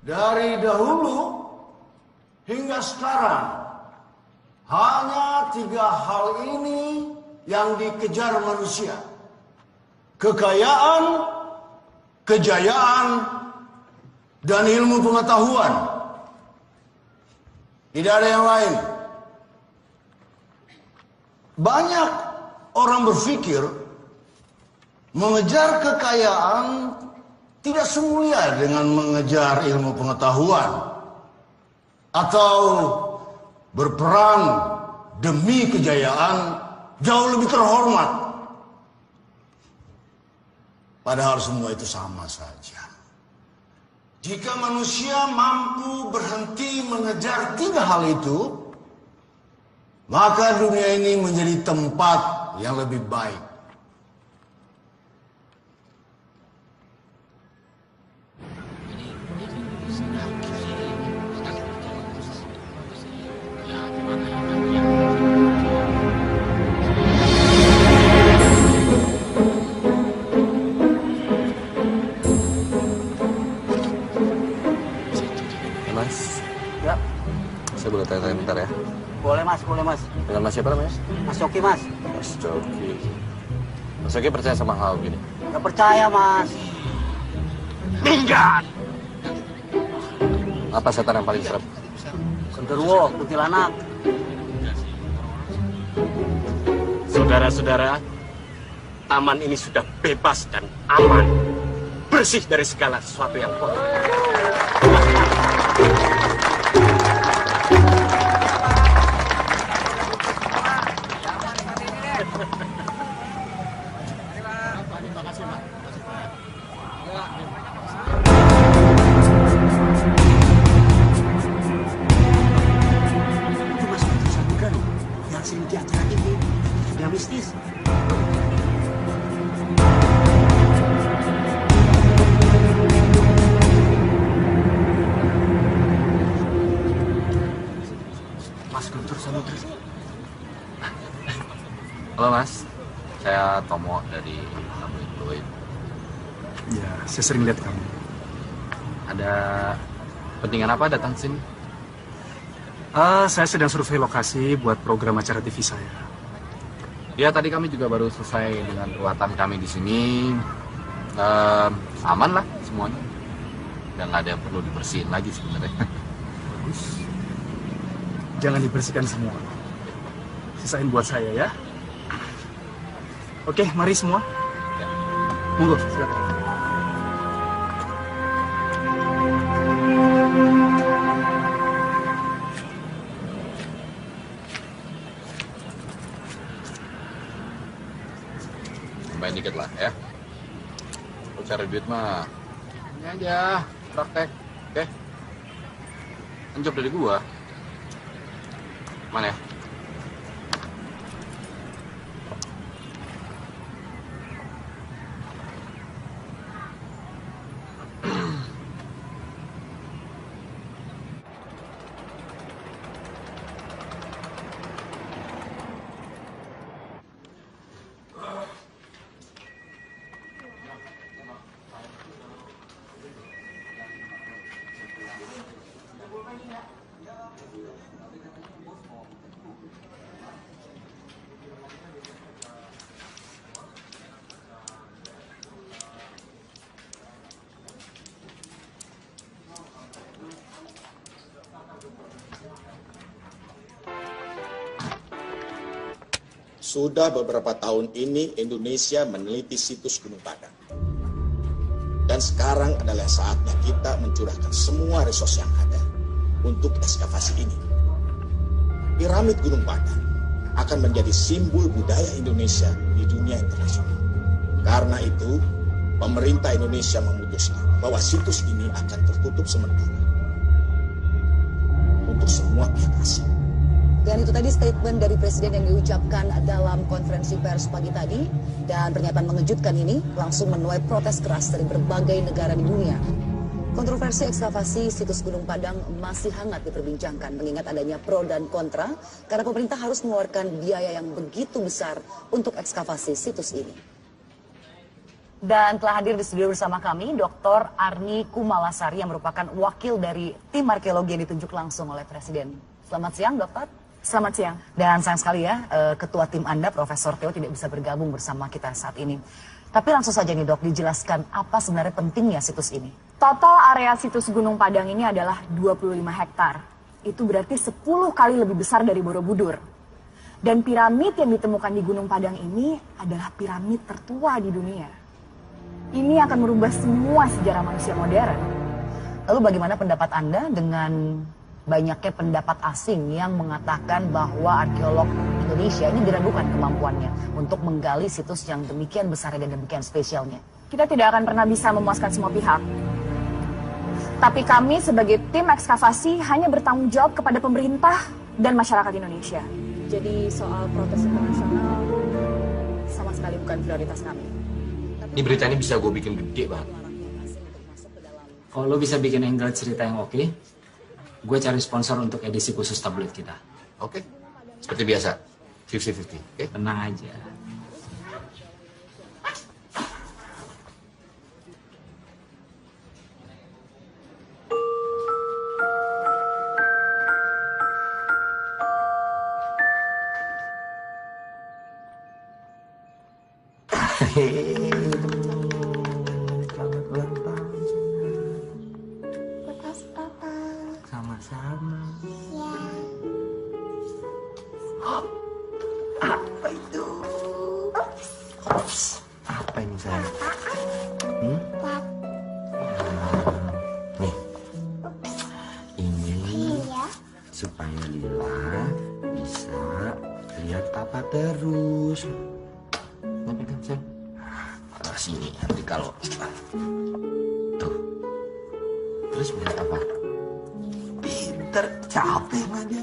Dari dahulu hingga sekarang, hanya 3 hal ini yang dikejar manusia. Kekayaan, kejayaan, dan ilmu pengetahuan. Tidak ada yang lain. Banyak orang berpikir mengejar kekayaan tidak semulia dengan mengejar ilmu pengetahuan atau berperang demi kejayaan jauh lebih terhormat. Padahal semua itu sama saja. Jika manusia mampu berhenti mengejar 3 hal itu, maka dunia ini menjadi tempat yang lebih baik. Mas, Ya, saya boleh tanya-tanya bentar ya? boleh mas, boleh mas. Dengan Mas siapa namanya? Mas Coki mas. Mas Coki. Mas Coki percaya sama hal begini? Gak percaya mas. Minggat. Apa setan yang paling serem? Genderuwo, kuntilanak. Saudara-saudara, taman ini sudah bebas dan aman. Bersih dari segala sesuatu yang kotor. Itu mas Putri Samudra loh, yang sering di acara ini. Sudah mistis. Mas Guntur Samudra. Halo Mas, saya Tomo dari Tabloid Fluid. Ya, saya sering lihat kamu. Ada kepentingan apa datang sini? Saya sedang survei lokasi buat program acara TV saya. Ya tadi kami juga baru selesai dengan ruatan kami di sini. Aman lah semuanya. Dan nggak ada yang perlu dibersihin lagi sebenarnya. Bagus. Jangan dibersihkan semua. Sisain buat saya ya. Oke, mari semua. Ya. Monggo, silakan. Tambahin dikit lah ya. Kalau cari duit mah ini aja praktek, oke? Kan job dari gua. Mana ya? Sudah beberapa tahun ini Indonesia meneliti situs Gunung Padang. Dan sekarang adalah saatnya kita mencurahkan semua resource yang ada untuk ekskavasi ini. Piramid Gunung Padang akan menjadi simbol budaya Indonesia di dunia internasional. Karena itu, pemerintah Indonesia memutuskan bahwa situs ini akan tertutup sementara untuk semua pihak asing. Dan itu tadi statement dari Presiden yang diucapkan dalam konferensi pers pagi tadi. Dan pernyataan mengejutkan ini langsung menuai protes keras dari berbagai negara di dunia. Kontroversi ekskavasi situs Gunung Padang masih hangat diperbincangkan mengingat adanya pro dan kontra karena pemerintah harus mengeluarkan biaya yang begitu besar untuk ekskavasi situs ini. Dan telah hadir di studio bersama kami Dr. Arni Kumalasari yang merupakan wakil dari tim arkeologi yang ditunjuk langsung oleh Presiden. Selamat siang, Dokter. Selamat siang. Dan sayang sekali ya, Ketua tim Anda, Profesor Theo, tidak bisa bergabung bersama kita saat ini. Tapi langsung saja nih, Dok, dijelaskan apa sebenarnya pentingnya situs ini. Total area situs Gunung Padang ini adalah 25 hektar. Itu berarti 10 kali lebih besar dari Borobudur. Dan piramid yang ditemukan di Gunung Padang ini adalah piramid tertua di dunia. Ini akan merubah semua sejarah manusia modern. Lalu bagaimana pendapat Anda dengan banyaknya pendapat asing yang mengatakan bahwa arkeolog Indonesia ini diragukan kemampuannya untuk menggali situs yang demikian besar dan demikian spesialnya? Kita tidak akan pernah bisa memuaskan semua pihak. Tapi kami sebagai tim ekskavasi hanya bertanggung jawab kepada pemerintah dan masyarakat Indonesia. Jadi soal protes internasional sama sekali bukan prioritas kami. Ini berita ini bisa gue bikin gede banget. Kalau lo bisa bikin angle cerita yang oke, gue cari sponsor untuk edisi khusus tabloid kita. Oke, seperti biasa, 50-50, oke? Tenang aja. Selamat ulang tahun. Makasih Papa. Sama-sama. Ya. Apa itu? Apa ini sayang? Pap. Nih, ini Iya. supaya Lila bisa lihat papa terus. Nah, pegang sayang. Sini nanti kalau tuh terus melihat apa? Pinter, capek aja.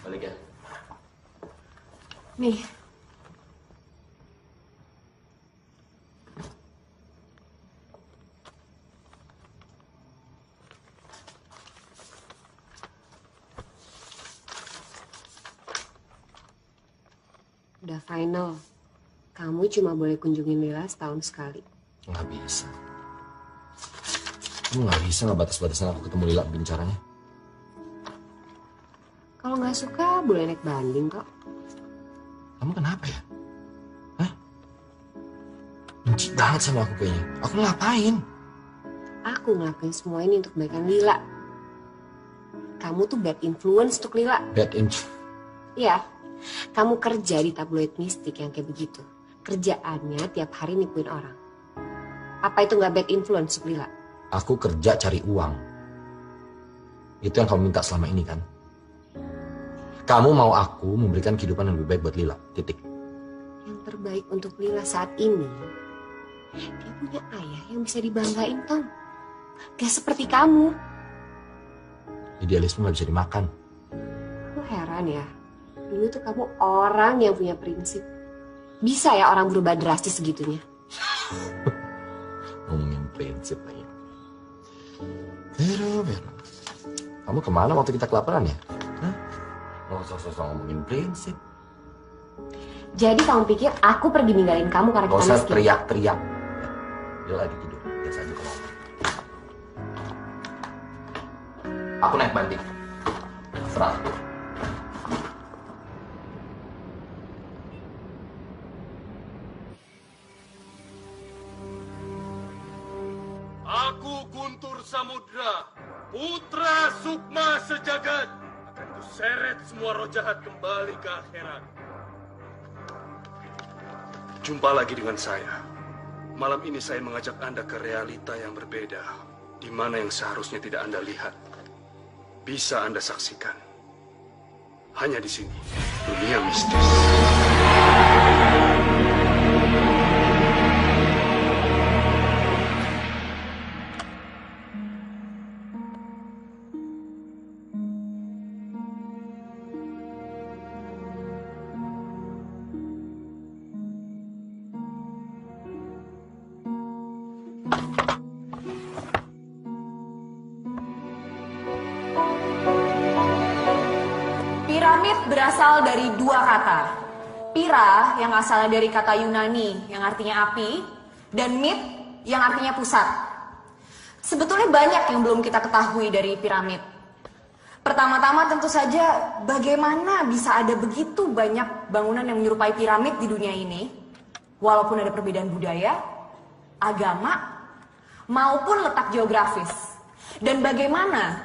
Balik ya. Nih, udah final. Kamu cuma boleh kunjungin Lila setahun sekali. Nggak bisa. Kamu nggak bisa nggak batas-batasan aku ketemu Lila begini caranya. Kalau nggak suka, boleh naik banding kok. Kamu kenapa ya? Hah? Benci banget sama aku kayaknya. Aku ngapain? Aku ngelakuin semua ini untuk kebaikan Lila. Kamu tuh bad influence untuk Lila. Bad influence. Iya, kamu kerja di tabloid mistik yang kayak begitu. Kerjaannya tiap hari nipuin orang. Apa itu nggak bad influence untuk Lila? Aku kerja cari uang. Itu yang kamu minta selama ini kan? Kamu mau aku memberikan kehidupan yang lebih baik buat Lila. Titik. Yang terbaik untuk Lila saat ini, dia punya ayah yang bisa dibanggain, Tom. Gak seperti kamu. Idealisme gak bisa dimakan. Aku heran ya. Dulu tuh kamu orang yang punya prinsip. Bisa ya orang berubah drastis segitunya? Ngomongin prinsip lagi. Vero. Kamu kemana waktu kita kelaparan ya? Hah? Nggak usah ngomongin prinsip. Jadi kamu pikir aku pergi ninggalin kamu karena Gak kita usah miskin? teriak-teriak. Dia lagi tidur. Biasa aja kalau aku naik banding. Serah. Aku Guntur Samudra, putra Sukma Sejagat, akan kuseret semua roh jahat kembali ke akhirat. Jumpa lagi dengan saya. Malam ini saya mengajak Anda ke realita yang berbeda, di mana yang seharusnya tidak Anda lihat, bisa Anda saksikan. Hanya di sini, dunia mistis. Piramid berasal dari dua kata. Pira yang asalnya dari kata Yunani yang artinya api, dan mit yang artinya pusat. Sebetulnya banyak yang belum kita ketahui dari piramid. Pertama-tama tentu saja bagaimana bisa ada begitu banyak bangunan yang menyerupai piramid di dunia ini, walaupun ada perbedaan budaya, agama, maupun letak geografis. Dan bagaimana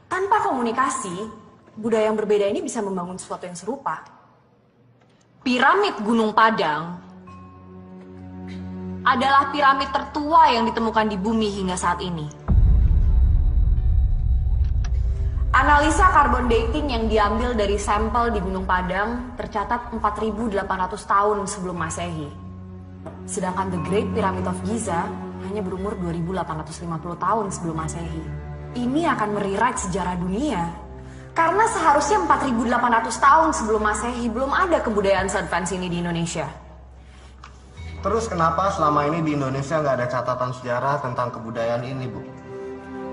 tanpa komunikasi, budaya yang berbeda ini bisa membangun sesuatu yang serupa. Piramid Gunung Padang adalah piramid tertua yang ditemukan di bumi hingga saat ini. Analisa carbon dating yang diambil dari sampel di Gunung Padang tercatat 4.800 tahun sebelum Masehi. Sedangkan The Great Pyramid of Giza hanya berumur 2.850 tahun sebelum Masehi. Ini akan merewrite sejarah dunia. Karena seharusnya 4.800 tahun sebelum Masehi belum ada kebudayaan se-advance ini di Indonesia. Terus kenapa selama ini di Indonesia nggak ada catatan sejarah tentang kebudayaan ini, Bu?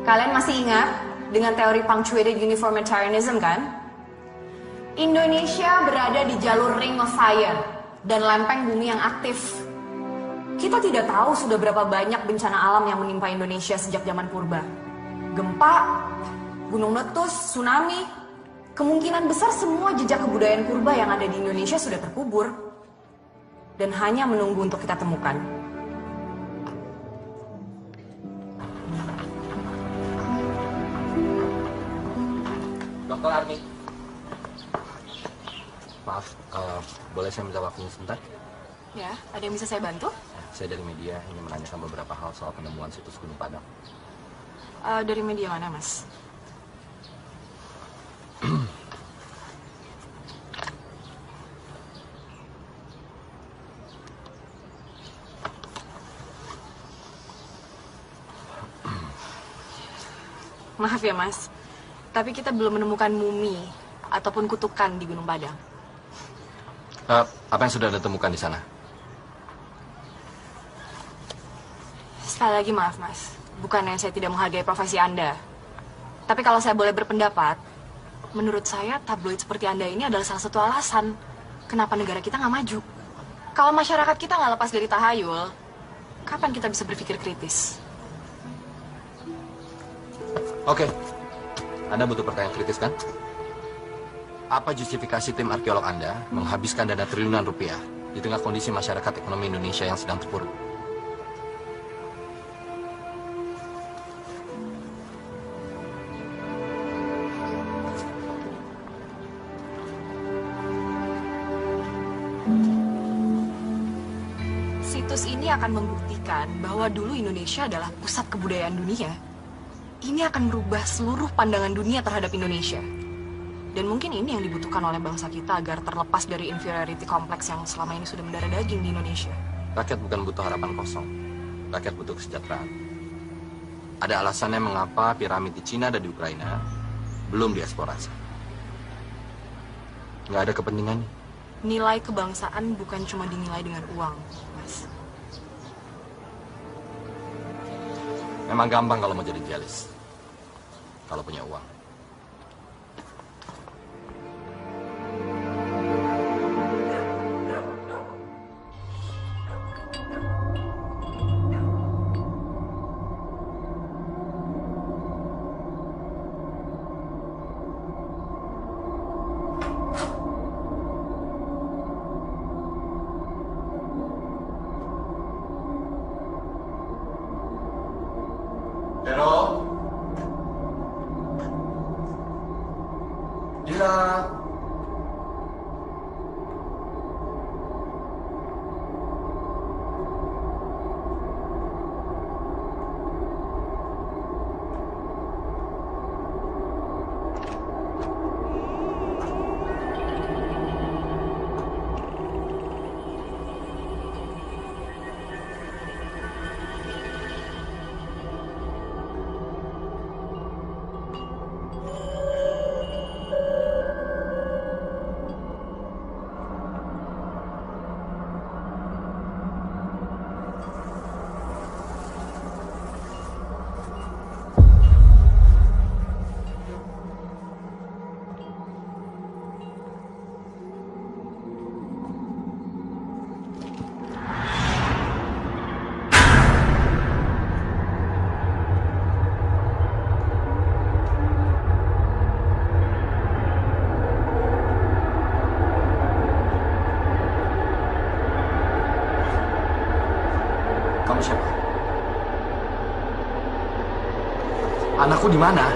Kalian masih ingat dengan teori punctuated uniformitarianism kan? Indonesia berada di jalur Ring of Fire dan lempeng bumi yang aktif. Kita tidak tahu sudah berapa banyak bencana alam yang menimpa Indonesia sejak zaman purba. Gempa, gunung meletus, tsunami, kemungkinan besar semua jejak kebudayaan purba yang ada di Indonesia sudah terkubur dan hanya menunggu untuk kita temukan. Dr. Arni, maaf, boleh saya minta waktunya sebentar? Ya, ada yang bisa saya bantu? Saya dari media ingin menanyakan beberapa hal soal penemuan situs Gunung Padang. Dari media mana, Mas? Maaf ya Mas, tapi kita belum menemukan mumi ataupun kutukan di Gunung Padang. Apa yang sudah Anda temukan di sana? Sekali lagi maaf Mas, bukannya saya tidak menghargai profesi Anda. Tapi kalau saya boleh berpendapat, menurut saya tabloid seperti Anda ini adalah salah satu alasan kenapa negara kita nggak maju. Kalau masyarakat kita nggak lepas dari tahayul, kapan kita bisa berpikir kritis? Oke, Anda butuh pertanyaan kritis kan? Apa justifikasi tim arkeolog Anda menghabiskan dana triliunan rupiah di tengah kondisi masyarakat ekonomi Indonesia yang sedang terpuruk? Situs ini akan membuktikan bahwa dulu Indonesia adalah pusat kebudayaan dunia. Ini akan merubah seluruh pandangan dunia terhadap Indonesia. Dan mungkin ini yang dibutuhkan oleh bangsa kita agar terlepas dari inferiority complex yang selama ini sudah mendarah daging di Indonesia. Rakyat bukan butuh harapan kosong. Rakyat butuh kesejahteraan. Ada alasannya mengapa piramid di Cina dan di Ukraina belum dieksplorasi. Nggak ada kepentingannya. Nilai kebangsaan bukan cuma dinilai dengan uang, Mas. Memang gampang kalau mau jadi idealis. Kalau punya uang. Vero? Dila. Kamu siapa? Anakku di mana?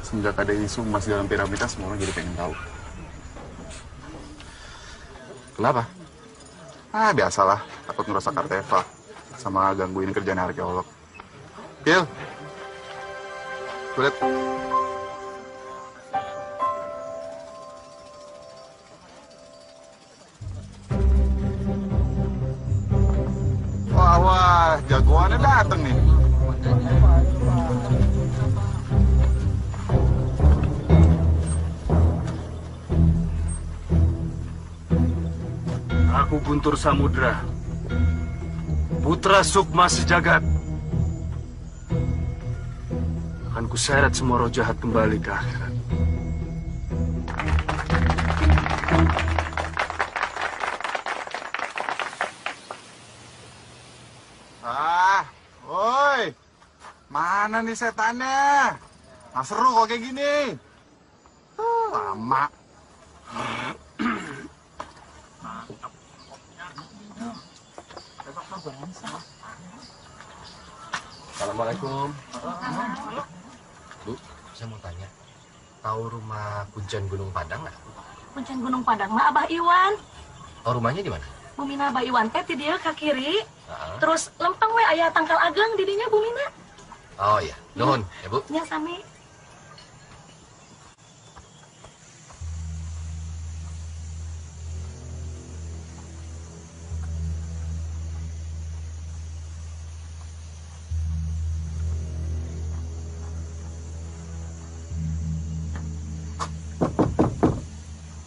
Semenjak ada isu emas dalam piramida, semua orang jadi pengen tahu. Kenapa? Biasalah, takut ngerusak artefak sama gangguin kerjaan arkeolog. Gil, kulit. Wah, jagoannya dateng nih. Aku Guntur Samudra, putra Sukma Sejagat. Akan kuseret semua roh jahat kembali ke akhirat. Woi, mana nih setannya? Nggak seru kok kayak gini. lama. Assalamualaikum. Bu, saya mau tanya. Tahu rumah Kuncen Gunung Padang nggak? Kuncen Gunung Padang mah Abah Iwan. Oh, rumahnya di mana? Bumina Abah Iwan teh di dia ke kiri. Terus lempeng we aya tangkal ageng di dinya Bumina. Oh iya, nuhun ya Bu. Nya sami.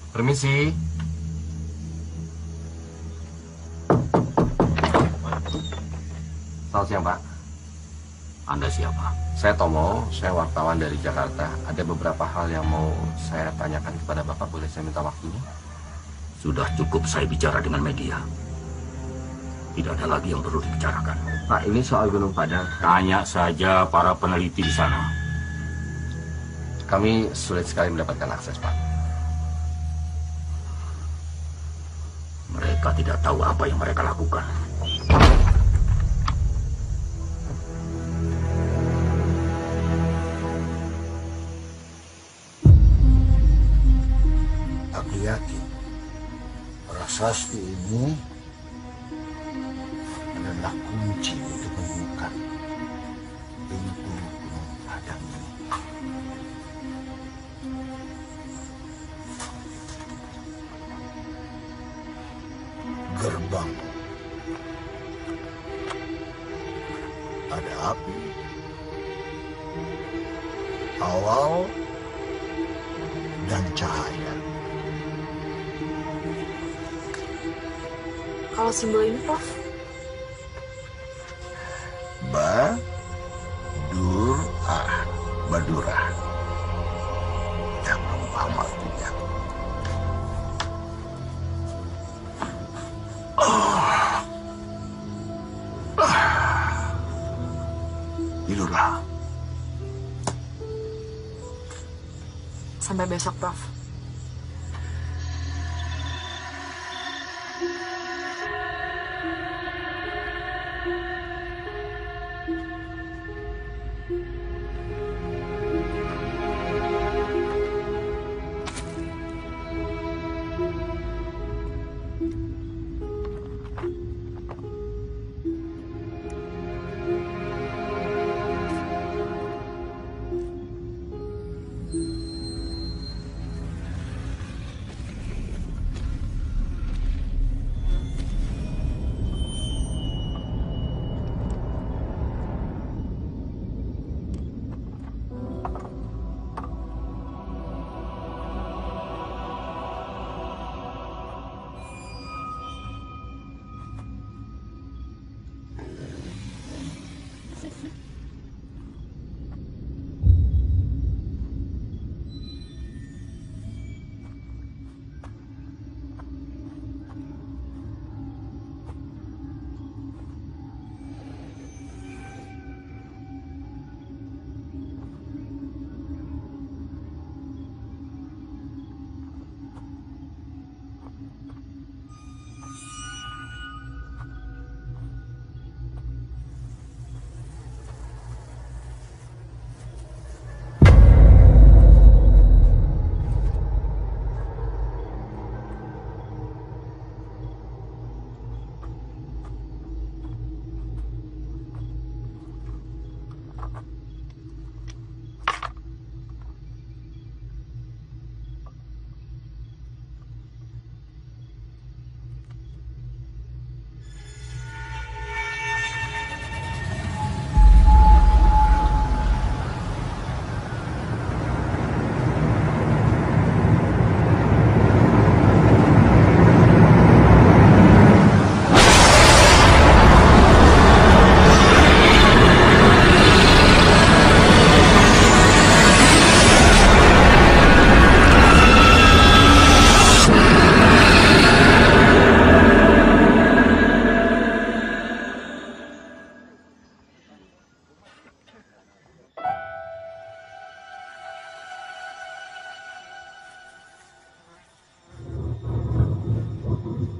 Permisi. Selamat siang, Pak. Anda siapa? Saya Tomo, saya wartawan dari Jakarta. Ada beberapa hal yang mau saya tanyakan kepada Bapak. Boleh saya minta waktunya? Sudah cukup saya bicara dengan media. Tidak ada lagi yang perlu dibicarakan. Pak, ini soal Gunung Padang. Tanya saja para peneliti di sana. Kami sulit sekali mendapatkan akses, Pak. Mereka tidak tahu apa yang mereka lakukan. Aku yakin prasasti ini adalah kunci untuk membuka pintu Gunung Padang ini. Gerbang ada api, awal, dan cahaya. Kalau simbol ini, Prof? Badura. Yang kamu paham artinya. Tidurlah. Sampai besok, Prof.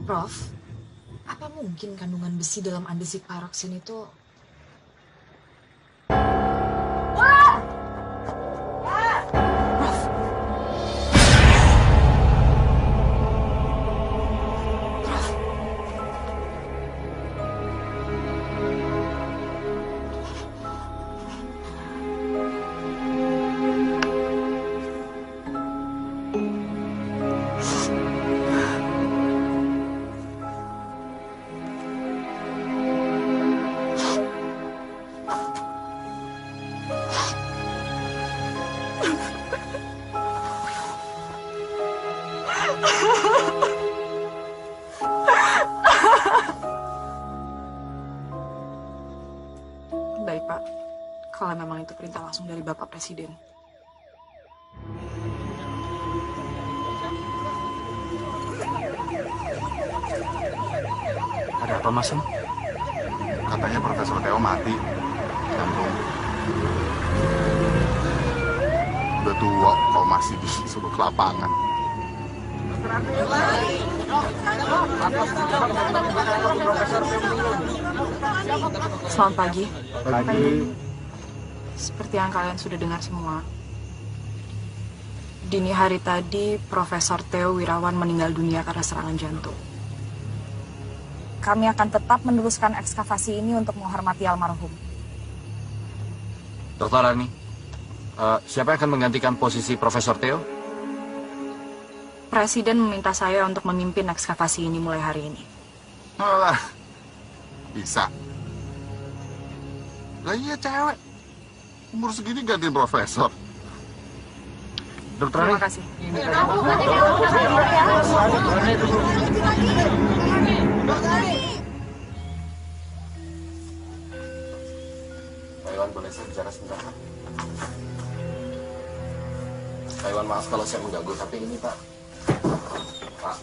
Prof, apa mungkin kandungan besi dalam andesit paroksin itu... Baik, Pak. Kalau memang itu perintah langsung dari Bapak Presiden. Ada apa, Mas? Katanya Profesor Theo mati. Jantung. Udah tua kalau masih disuruh ke lapangan. Selamat pagi. Pagi. Seperti yang kalian sudah dengar semua, dini hari tadi Profesor Theo Wirawan meninggal dunia karena serangan jantung. Kami akan tetap meneruskan ekskavasi ini untuk menghormati almarhum. Dr. Rani, siapa yang akan menggantikan posisi Profesor Theo? Presiden meminta saya untuk memimpin ekskavasi ini mulai hari ini. Alah, bisa. Lah iya cewek. Umur segini gantiin profesor. Dokter Terima kasih. Pak Iwan, boleh saya bicara sebentar? Pak Iwan, maaf kalau saya mengganggu, tapi ini Pak. Pak.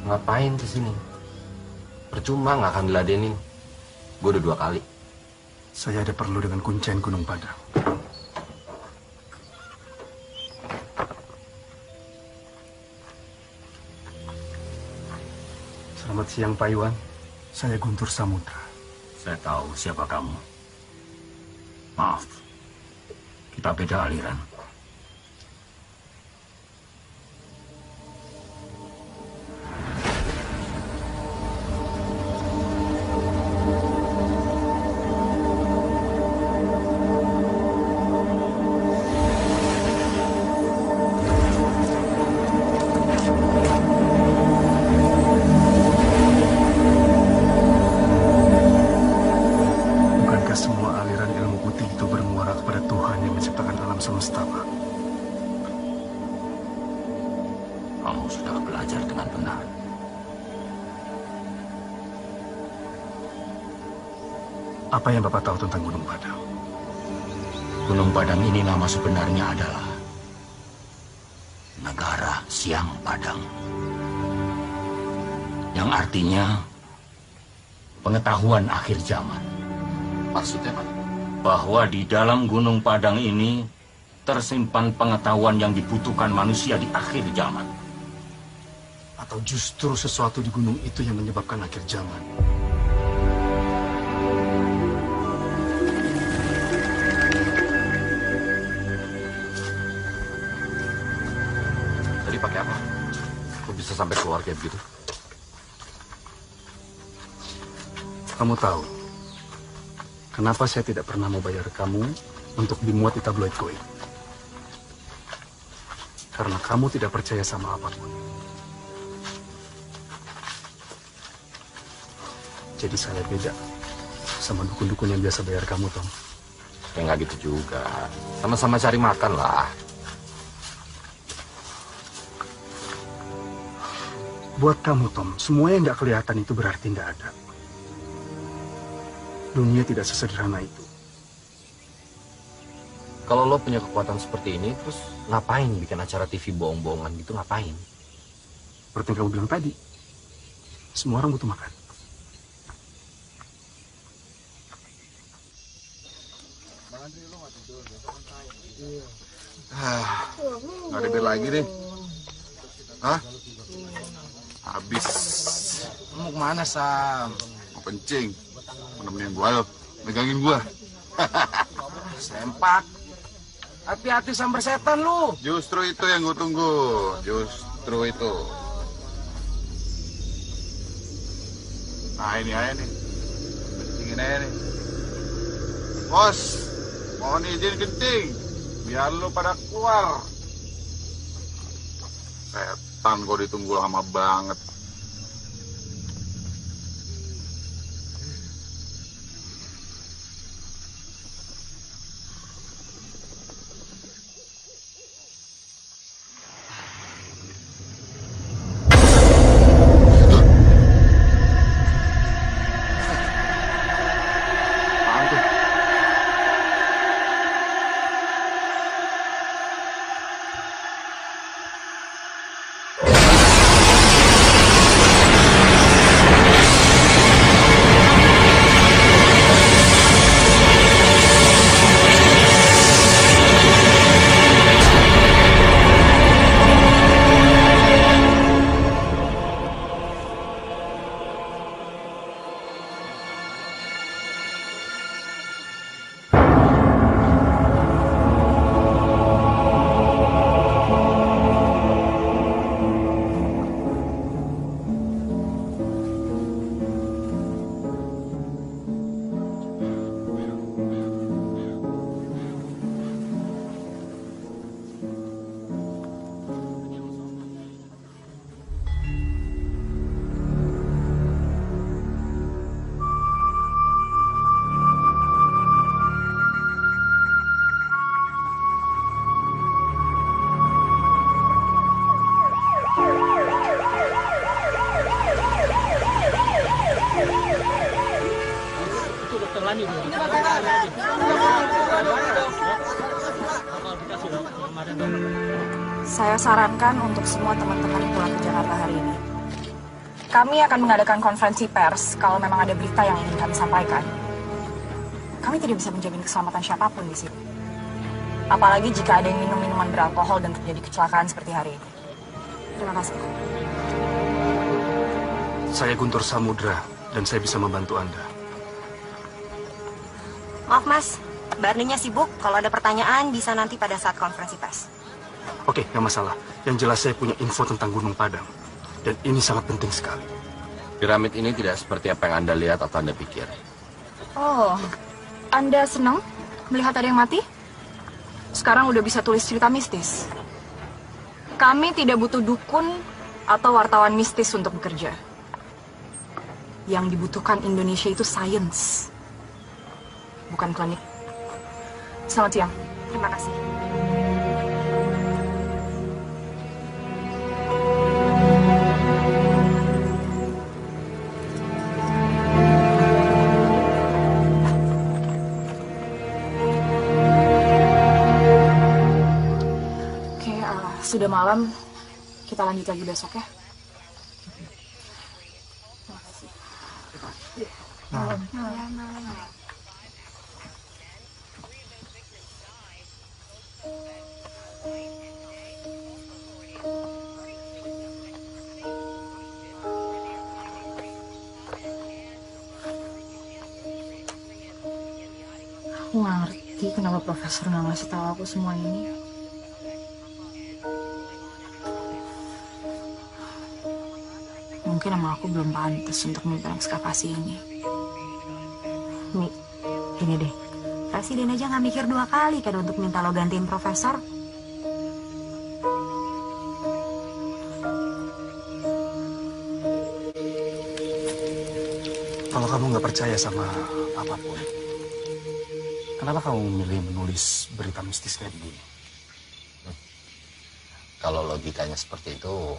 Ngapain kesini? Percuma, nggak akan diladenin. Gue udah 2 kali. Saya ada perlu dengan kuncen Gunung Padang. Selamat siang, Pak Iwan. Saya Guntur Samudra. Saya tahu siapa kamu. Maaf, kita beda aliran. Bukankah semua aliran ilmu putih itu bermuara kepada Tuhan yang menciptakan alam semesta, Pak? Kamu sudah belajar dengan benar. Apa yang Bapak tahu tentang Gunung Padang? Gunung Padang ini nama sebenarnya adalah Negara Siang Padang. Yang artinya pengetahuan akhir zaman. Maksudnya, Pak? Bahwa di dalam Gunung Padang ini tersimpan pengetahuan yang dibutuhkan manusia di akhir zaman. Atau justru sesuatu di gunung itu yang menyebabkan akhir zaman? Tadi pakai apa? Kok bisa sampai keluar kayak begitu? Kamu tahu kenapa saya tidak pernah mau bayar kamu untuk dimuat di tabloid Goib? Karena kamu tidak percaya sama apapun. Jadi saya beda sama dukun-dukun yang biasa bayar kamu, Tom. Ya nggak gitu juga. Sama-sama cari makan lah. Buat kamu, Tom, semua yang nggak kelihatan itu berarti nggak ada. Dunia tidak sesederhana itu. Kalau lo punya kekuatan seperti ini, terus ngapain bikin acara TV bohong-bohongan gitu, ngapain? Seperti yang kamu bilang tadi, semua orang butuh makan. Nggak ada bir lagi nih. Hah? Habis. Mau kemana, Sam? Mau kencing. Mau nemenin gua, ayo. Megangin gua. Sempak. Hati-hati sambar setan lu. Justru itu yang gua tunggu. Justru itu. Nah ini aja nih. Kencingin aja nih. Bos, mohon izin kencing. Biar lu pada keluar. Setan kok ditunggu lama banget. Saya sarankan untuk semua teman-teman pulang ke Jakarta hari ini. Kami akan mengadakan konferensi pers kalau memang ada berita yang ingin kami sampaikan. Kami tidak bisa menjamin keselamatan siapapun di sini. Apalagi jika ada yang minum minuman beralkohol dan terjadi kecelakaan seperti hari ini. Terima kasih. Saya Guntur Samudra dan saya bisa membantu Anda. Maaf Mas, Mbak Arninya sibuk. Kalau ada pertanyaan bisa nanti pada saat konferensi pers. Oke, nggak masalah. Yang jelas saya punya info tentang Gunung Padang. Dan ini sangat penting sekali. Piramid ini tidak seperti apa yang Anda lihat atau Anda pikir. Oh, Anda senang melihat ada yang mati? Sekarang udah bisa tulis cerita mistis. Kami tidak butuh dukun atau wartawan mistis untuk bekerja. Yang dibutuhkan Indonesia itu sains, bukan klinik. Selamat siang. Terima kasih. Sudah malam, kita lanjut lagi besok ya. Malam. Aku nggak ngerti kenapa profesor nggak ngasih tahu aku semua ini. Mungkin emang aku belum pantas untuk memimpin ekskavasi ini. Mi, ini deh. Presiden aja nggak mikir 2 kali kan untuk minta lo gantiin profesor. Kalau kamu nggak percaya sama apapun, kenapa kamu memilih menulis berita mistis kayak begini? Kalau logikanya seperti itu,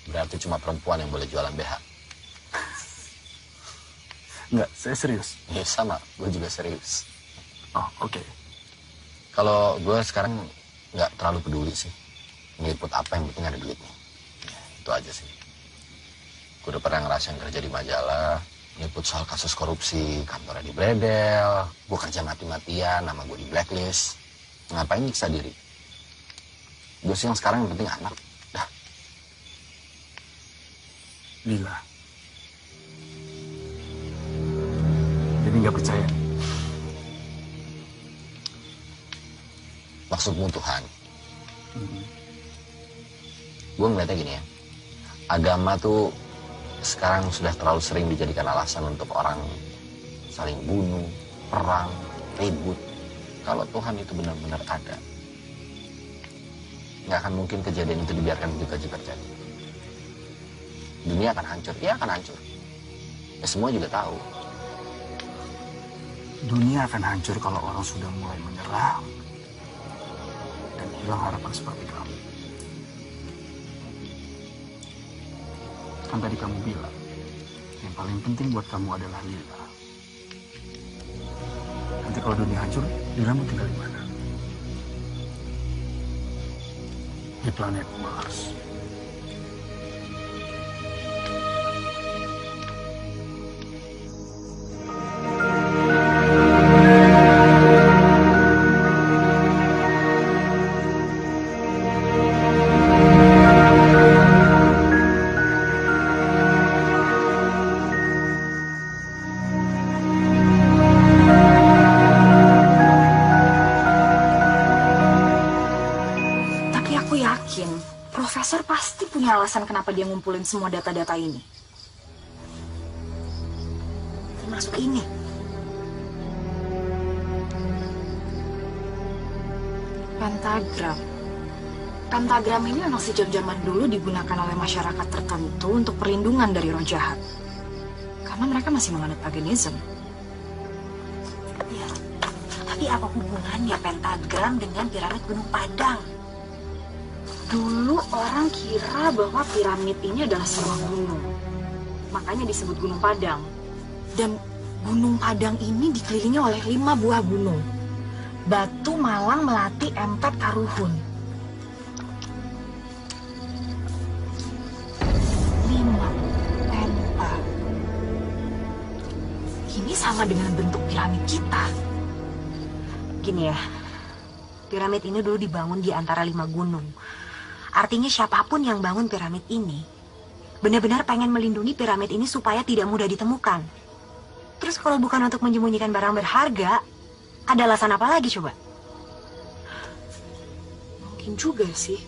berarti cuma perempuan yang boleh jualan BH. Enggak, saya serius. Ya sama, gue juga serius. Oh, oke. Kalau gue sekarang nggak terlalu peduli sih. Ngeliput apa yang penting ada duitnya. Ya, itu aja sih. Gue udah pernah ngerasain kerja di majalah, Nyebut soal kasus korupsi, kantornya dibredel, gue kerja mati-matian, nama gue di blacklist. Ngapain nyiksa diri? Gue sih yang sekarang yang penting anak. Dah. Lila. Jadi nggak percaya. Maksudmu Tuhan? Gue ngeliatnya gini ya. Agama tuh sekarang sudah terlalu sering dijadikan alasan untuk orang saling bunuh, perang, ribut. Kalau Tuhan itu benar-benar ada, nggak akan mungkin kejadian itu dibiarkan begitu aja terjadi. Dunia akan hancur, ya akan hancur. Ya semua juga tahu. Dunia akan hancur kalau orang sudah mulai menyerah dan hilang harapan seperti kamu. Kan tadi kamu bilang, yang paling penting buat kamu adalah Lila. Nanti kalau dunia hancur, Lila mau tinggal di mana? Di planet Mars. Profesor pasti punya alasan kenapa dia ngumpulin semua data-data ini. Termasuk ini. Pentagram. Pentagram ini memang sejak zaman dulu digunakan oleh masyarakat tertentu untuk perlindungan dari roh jahat. Karena mereka masih menganut paganisme. Ya, tapi apa hubungannya pentagram dengan piramid Gunung Padang? Dulu orang kira bahwa piramid ini adalah sebuah gunung. Makanya disebut Gunung Padang. Dan Gunung Padang ini dikelilingi oleh 5 buah gunung. Batu, Malang, Melati, Empet, Karuhun. 5 penta. Ini sama dengan bentuk piramid kita. Gini ya, piramid ini dulu dibangun di antara 5 gunung. Artinya siapapun yang bangun piramid ini benar-benar pengen melindungi piramid ini supaya tidak mudah ditemukan. Terus kalau bukan untuk menyembunyikan barang berharga, ada alasan apa lagi coba? Mungkin juga sih.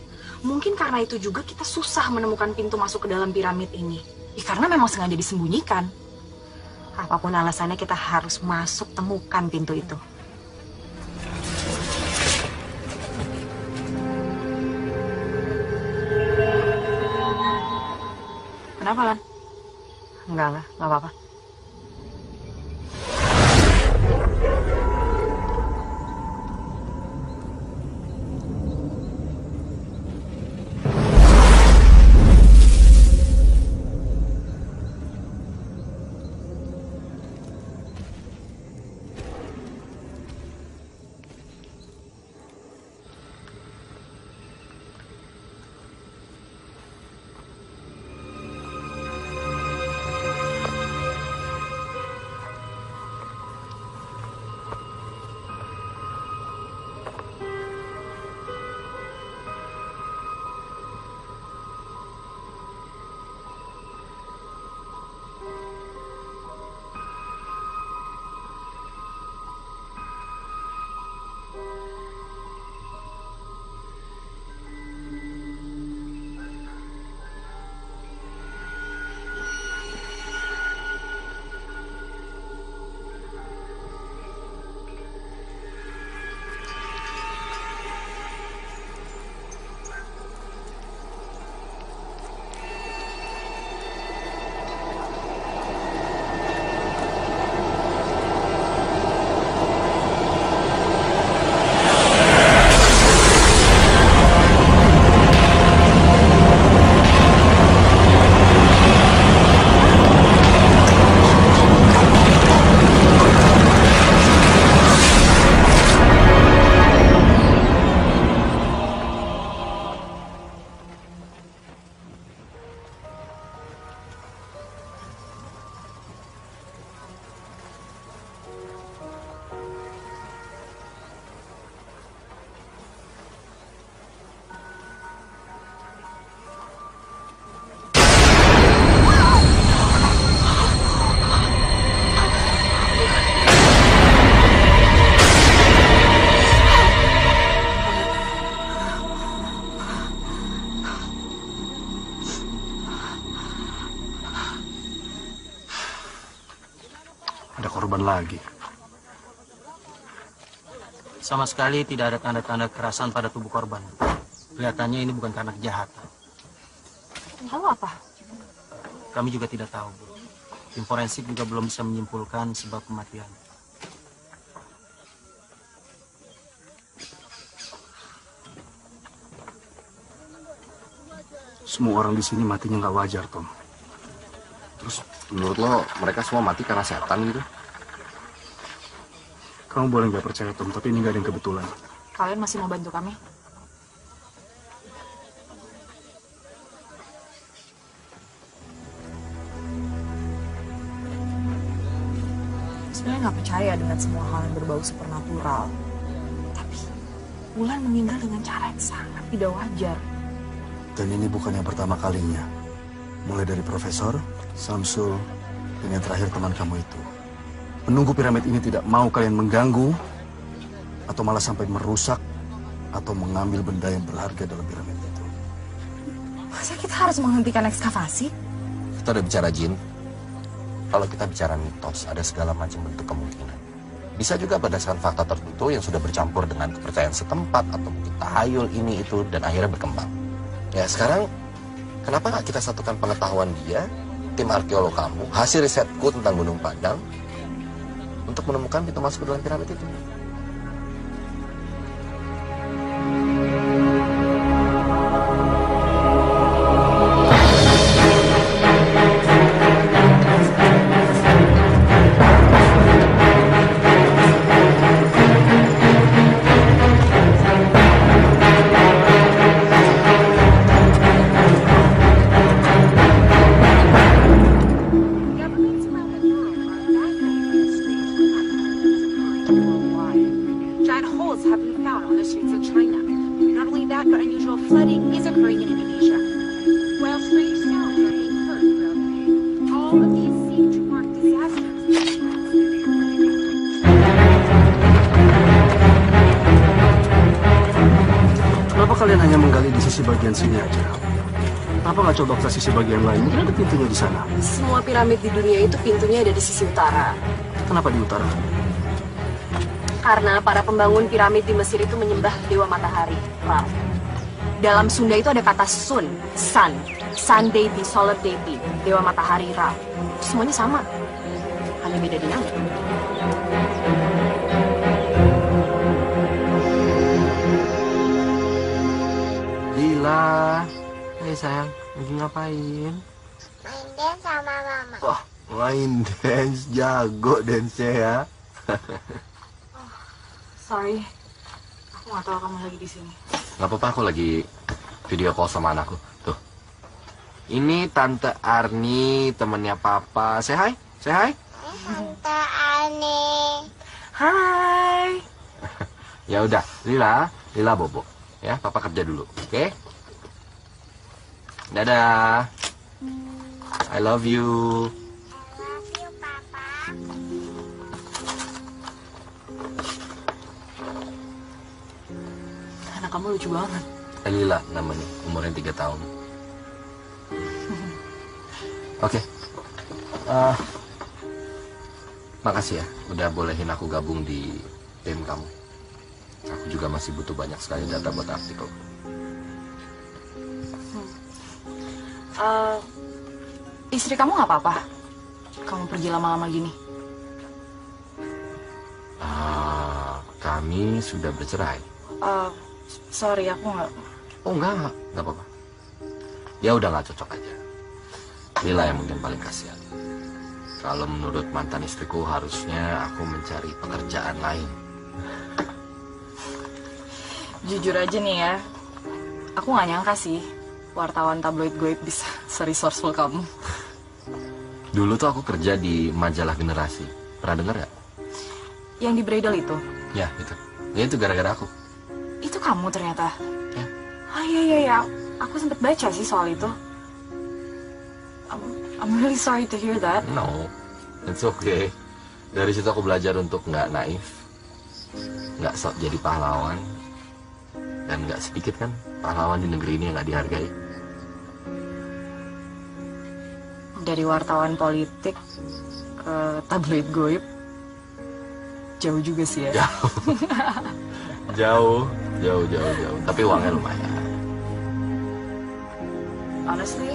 Mungkin karena itu juga kita susah menemukan pintu masuk ke dalam piramid ini. Ya, karena memang sengaja disembunyikan. Apapun alasannya kita harus masuk temukan pintu itu. Kenapa, Lan? Enggak apa-apa. ada korban lagi. Sama sekali tidak ada tanda-tanda kekerasan pada tubuh korban. Kelihatannya ini bukan karena kejahatan. Lalu apa? Kami juga tidak tahu, Bu. Tim forensik juga belum bisa menyimpulkan sebab kematian. Semua orang di sini matinya nggak wajar, Tom. Terus menurut lo mereka semua mati karena setan gitu? Kamu boleh nggak percaya, Tom, tapi ini nggak ada yang kebetulan. Kalian masih mau bantu kami? Sebenarnya nggak percaya dengan semua hal yang berbau supernatural. Tapi Wulan meninggal dengan cara yang sangat tidak wajar. Dan ini bukan yang pertama kalinya. Mulai dari Profesor, Samsul, dan yang terakhir teman kamu itu. Menunggu piramid ini tidak mau kalian mengganggu, atau malah sampai merusak, atau mengambil benda yang berharga dalam piramid itu. Masa kita harus menghentikan ekskavasi? Kita udah bicara jin. Kalau kita bicara mitos, ada segala macam bentuk kemungkinan. Bisa juga berdasarkan fakta tertentu yang sudah bercampur dengan kepercayaan setempat, atau mungkin tahayul ini itu, dan akhirnya berkembang. Ya sekarang, kenapa nggak kita satukan pengetahuan dia, tim arkeolog kamu, hasil risetku tentang Gunung Padang, untuk menemukan pintu masuk ke dalam piramid itu? Kalian hanya menggali di sisi bagian sini aja. Kenapa nggak coba ke sisi bagian lain? Mungkin ada pintunya di sana. Semua piramid di dunia itu pintunya ada di sisi utara. Kenapa di utara? Karena para pembangun piramid di Mesir itu menyembah dewa matahari, Ra. Dalam Sunda itu ada kata sun, sun deity, solar deity, dewa matahari, Ra. Semuanya sama, hanya beda di nama. Lila, hai sayang, lagi ngapain? Main dance sama mama. Wah, main dance, jago dance-nya ya. Sorry, aku nggak tahu kamu lagi di sini. Gak apa-apa, aku lagi video call sama anakku. Tuh, ini Tante Arni, temennya Papa. Say hi, say hi. Tante Arni. Hai. Ya udah, Lila bobo. Ya, Papa kerja dulu, oke? Dadah. I love you. Anak kamu lucu banget. Lila namanya, umurnya 3 tahun. Oke. Makasih ya, udah bolehin aku gabung di tim kamu. Aku juga masih butuh banyak sekali data buat artikel. Istri kamu nggak apa-apa? Kamu pergi lama-lama gini? Kami sudah bercerai. Sorry, aku nggak. Oh enggak apa-apa. Ya udah nggak cocok aja. Lila yang mungkin paling kasihan. Kalau menurut mantan istriku harusnya aku mencari pekerjaan lain. Jujur aja nih ya, aku nggak nyangka sih wartawan tabloid Goib bisa se-resourceful kamu. Dulu tuh aku kerja di majalah Generasi. Pernah dengar ya? Yang di Bredel itu? Ya, itu. Ya itu gara-gara aku. Itu kamu ternyata? Ya. Ah iya. Aku sempet baca sih soal itu. I'm really sorry to hear that. No, it's okay. Dari situ aku belajar untuk nggak naif, nggak sok jadi pahlawan. Dan nggak sedikit kan pahlawan di negeri ini yang nggak dihargai. Dari wartawan politik ke tabloid Goib, Jauh juga sih ya. Jauh. Jauh. Tapi uangnya lumayan. Honestly,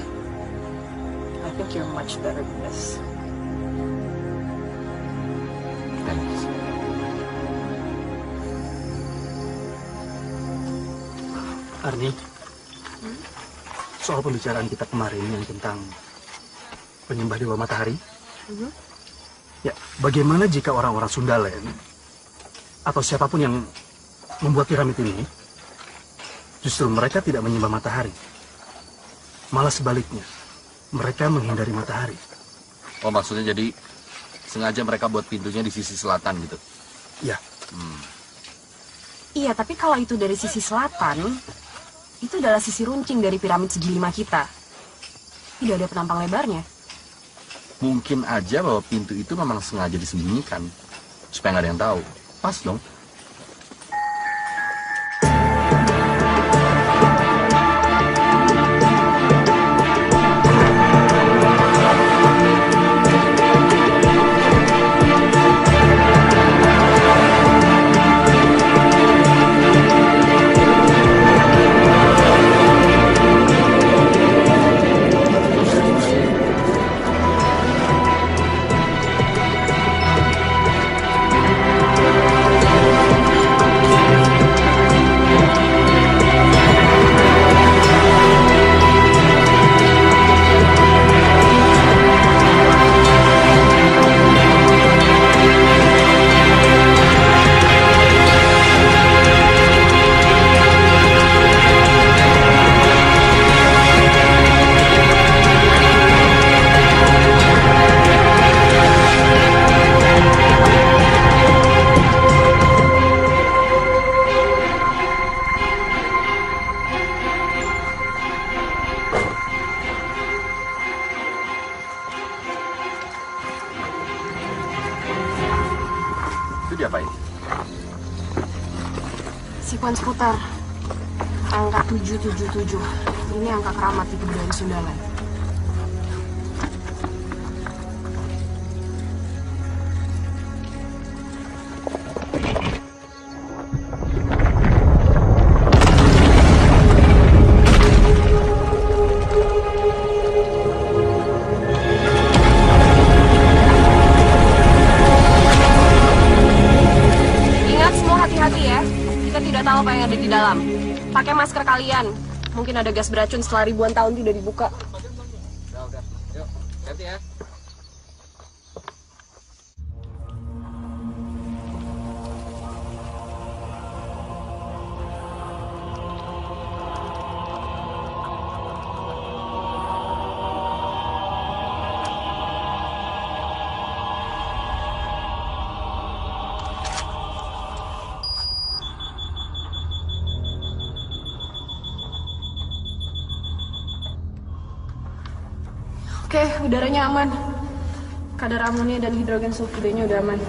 I think you're much better than this. Thanks. Arni, soal pembicaraan kita kemarin yang tentang penyembah Dewa Matahari, ya bagaimana jika orang-orang Sundalen atau siapapun yang membuat piramid ini, justru mereka tidak menyembah matahari, malah sebaliknya, mereka menghindari matahari. Oh, maksudnya jadi sengaja mereka buat pintunya di sisi selatan gitu? Ya. Iya, tapi kalau itu dari sisi selatan, itu adalah sisi runcing dari piramid segi 5 kita. Tidak ada penampang lebarnya. Mungkin aja bahwa pintu itu memang sengaja disembunyikan, supaya nggak ada yang tahu. Pas dong. Sekuens putar angka 777. Ini angka keramat di kebudayaan Sundaland. Ingat semua hati-hati ya. Kita tidak tahu apa yang ada di dalam. Pakai masker kalian. Mungkin ada gas beracun setelah ribuan tahun tidak dibuka. Udah. Yuk, hati ya. Oke, udaranya aman. Kadar amonia dan hidrogen sulfidenya udah aman.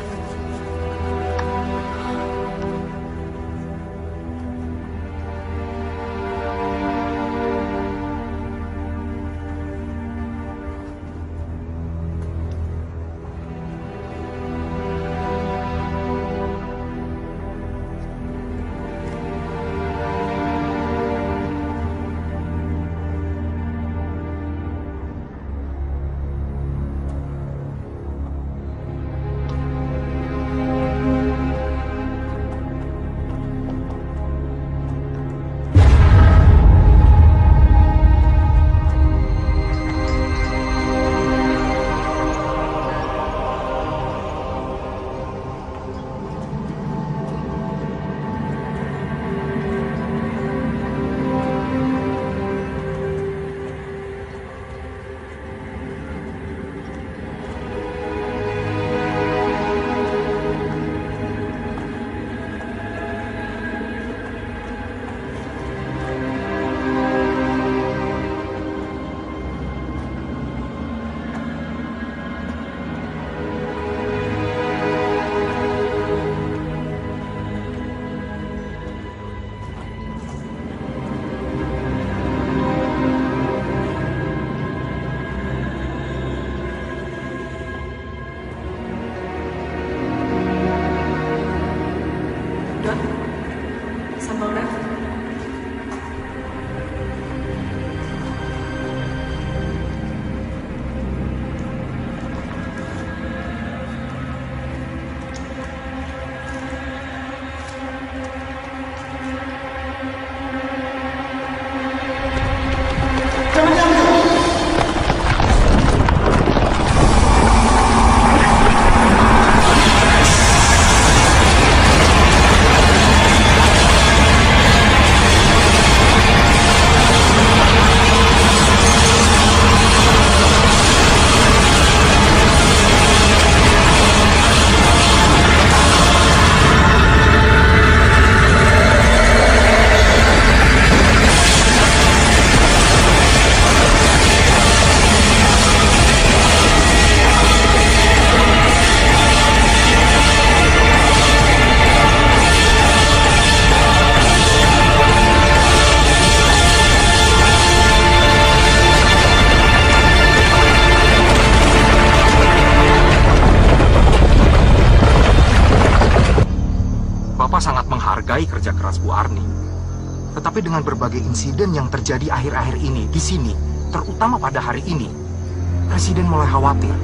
menghargai kerja keras Bu Arni. Tetapi dengan berbagai insiden yang terjadi akhir-akhir ini di sini, terutama pada hari ini, Presiden mulai khawatir.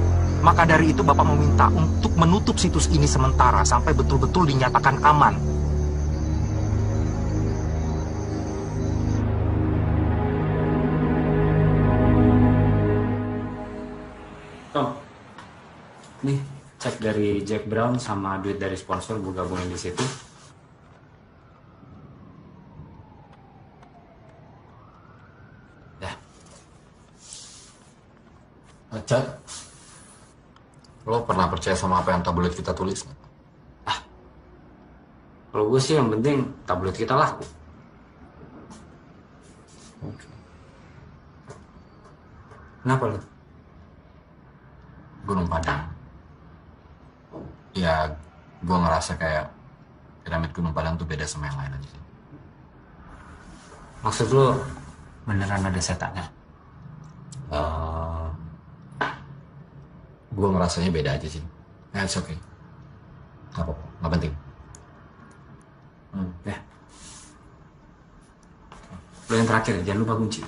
Maka dari itu Bapak meminta untuk menutup situs ini sementara sampai betul-betul dinyatakan aman. Tom, nih cek dari Jack Brown sama duit dari sponsor gue gabungin di situ. Ya. Jack, lo pernah percaya sama apa yang tabloid kita tulis nggak? Kalau gue sih yang penting tabloid kita laku. Kenapa lo? Gunung Padang. Ya, gue ngerasa kayak piramid Gunung Padang tuh beda sama yang lain aja sih. Maksud lo beneran ada setannya? Gue ngerasanya beda aja sih. It's okay. Gak apa-apa, gak penting. Ya. Lo yang terakhir, jangan lupa kunci.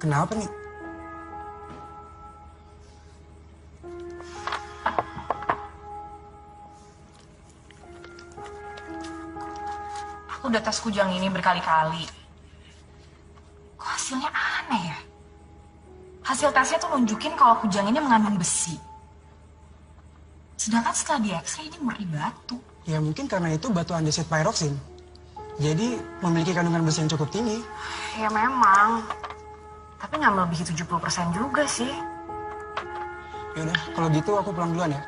Kenapa nih? Aku udah tes kujang ini berkali-kali. Kok hasilnya aneh ya? Hasil tesnya tuh nunjukin kalau kujang ini mengandung besi. Sedangkan setelah di X-ray ini murni batu. Ya mungkin karena itu batu andesit pyroxene. Jadi memiliki kandungan besi yang cukup tinggi. Ya memang. Tapi nggak melebihi 70% juga sih. Yaudah, kalau gitu aku pulang duluan ya.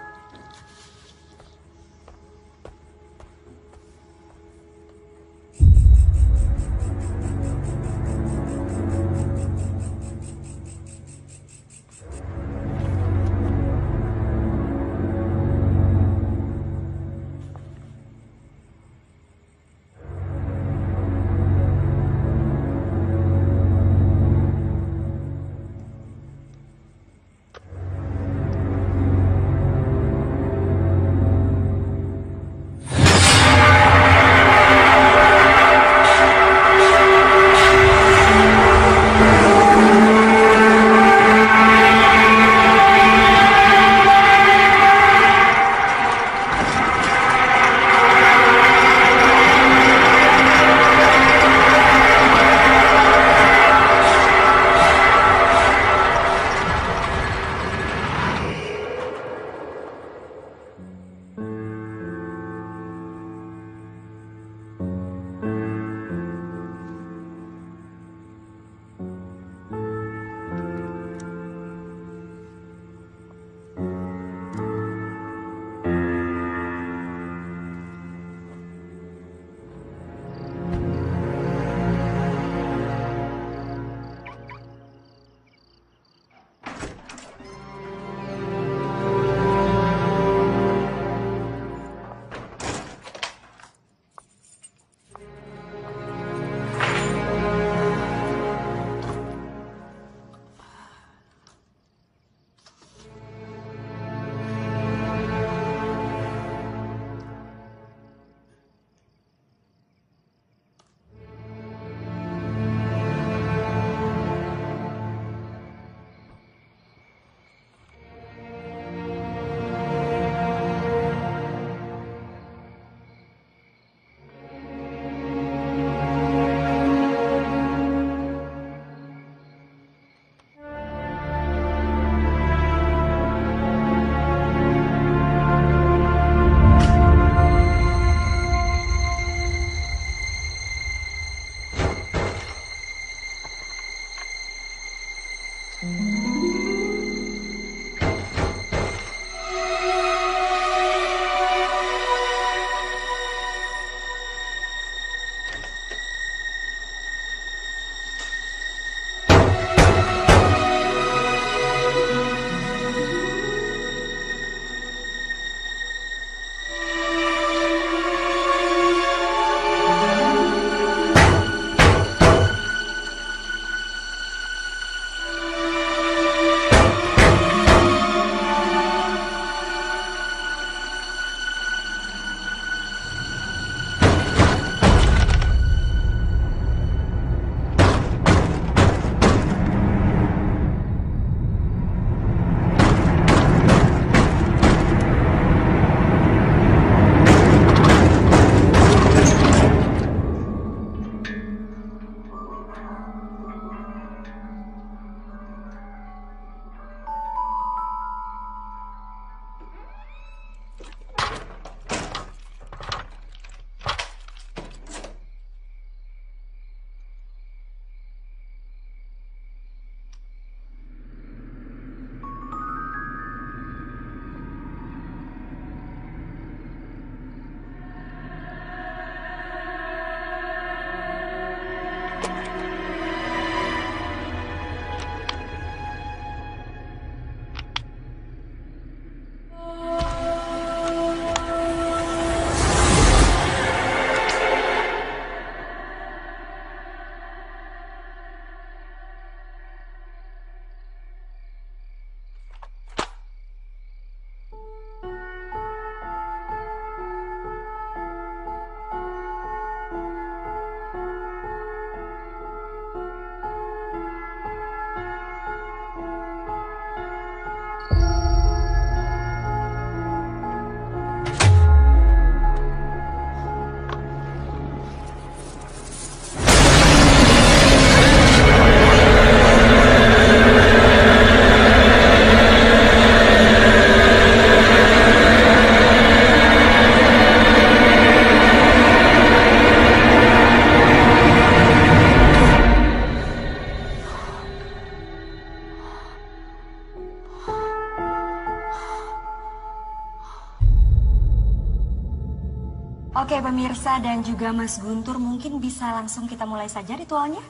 Oke pemirsa dan juga Mas Guntur, mungkin bisa langsung kita mulai saja ritualnya.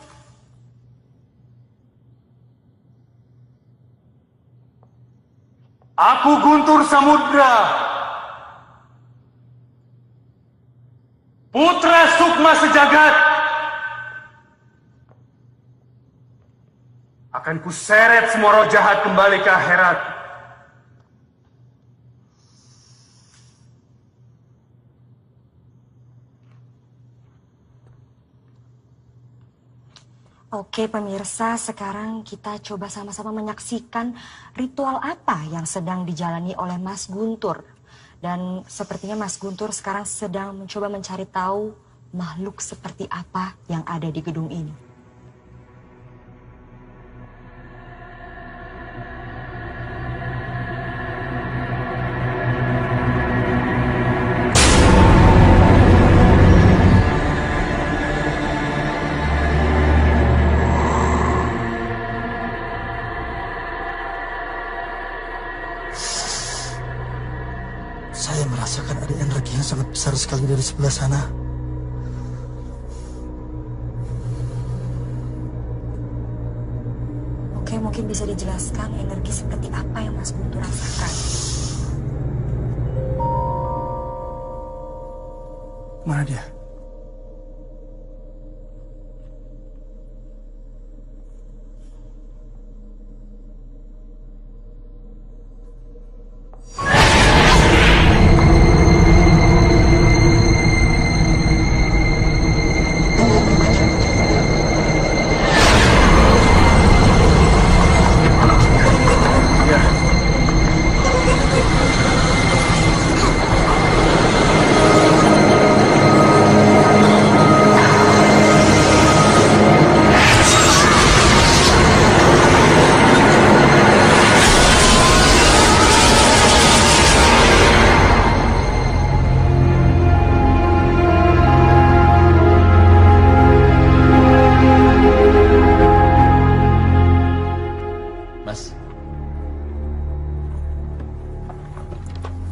Aku Guntur Samudra, putra Sukma Sejagat, akan kuseret semua roh jahat kembali ke akhirat. Oke pemirsa, sekarang kita coba sama-sama menyaksikan ritual apa yang sedang dijalani oleh Mas Guntur. Dan sepertinya Mas Guntur sekarang sedang mencoba mencari tahu makhluk seperti apa yang ada di gedung ini. Saya merasakan ada energi yang sangat besar sekali dari sebelah sana. Oke, mungkin bisa dijelaskan energi seperti apa yang Mas Guntur rasakan. Mana dia?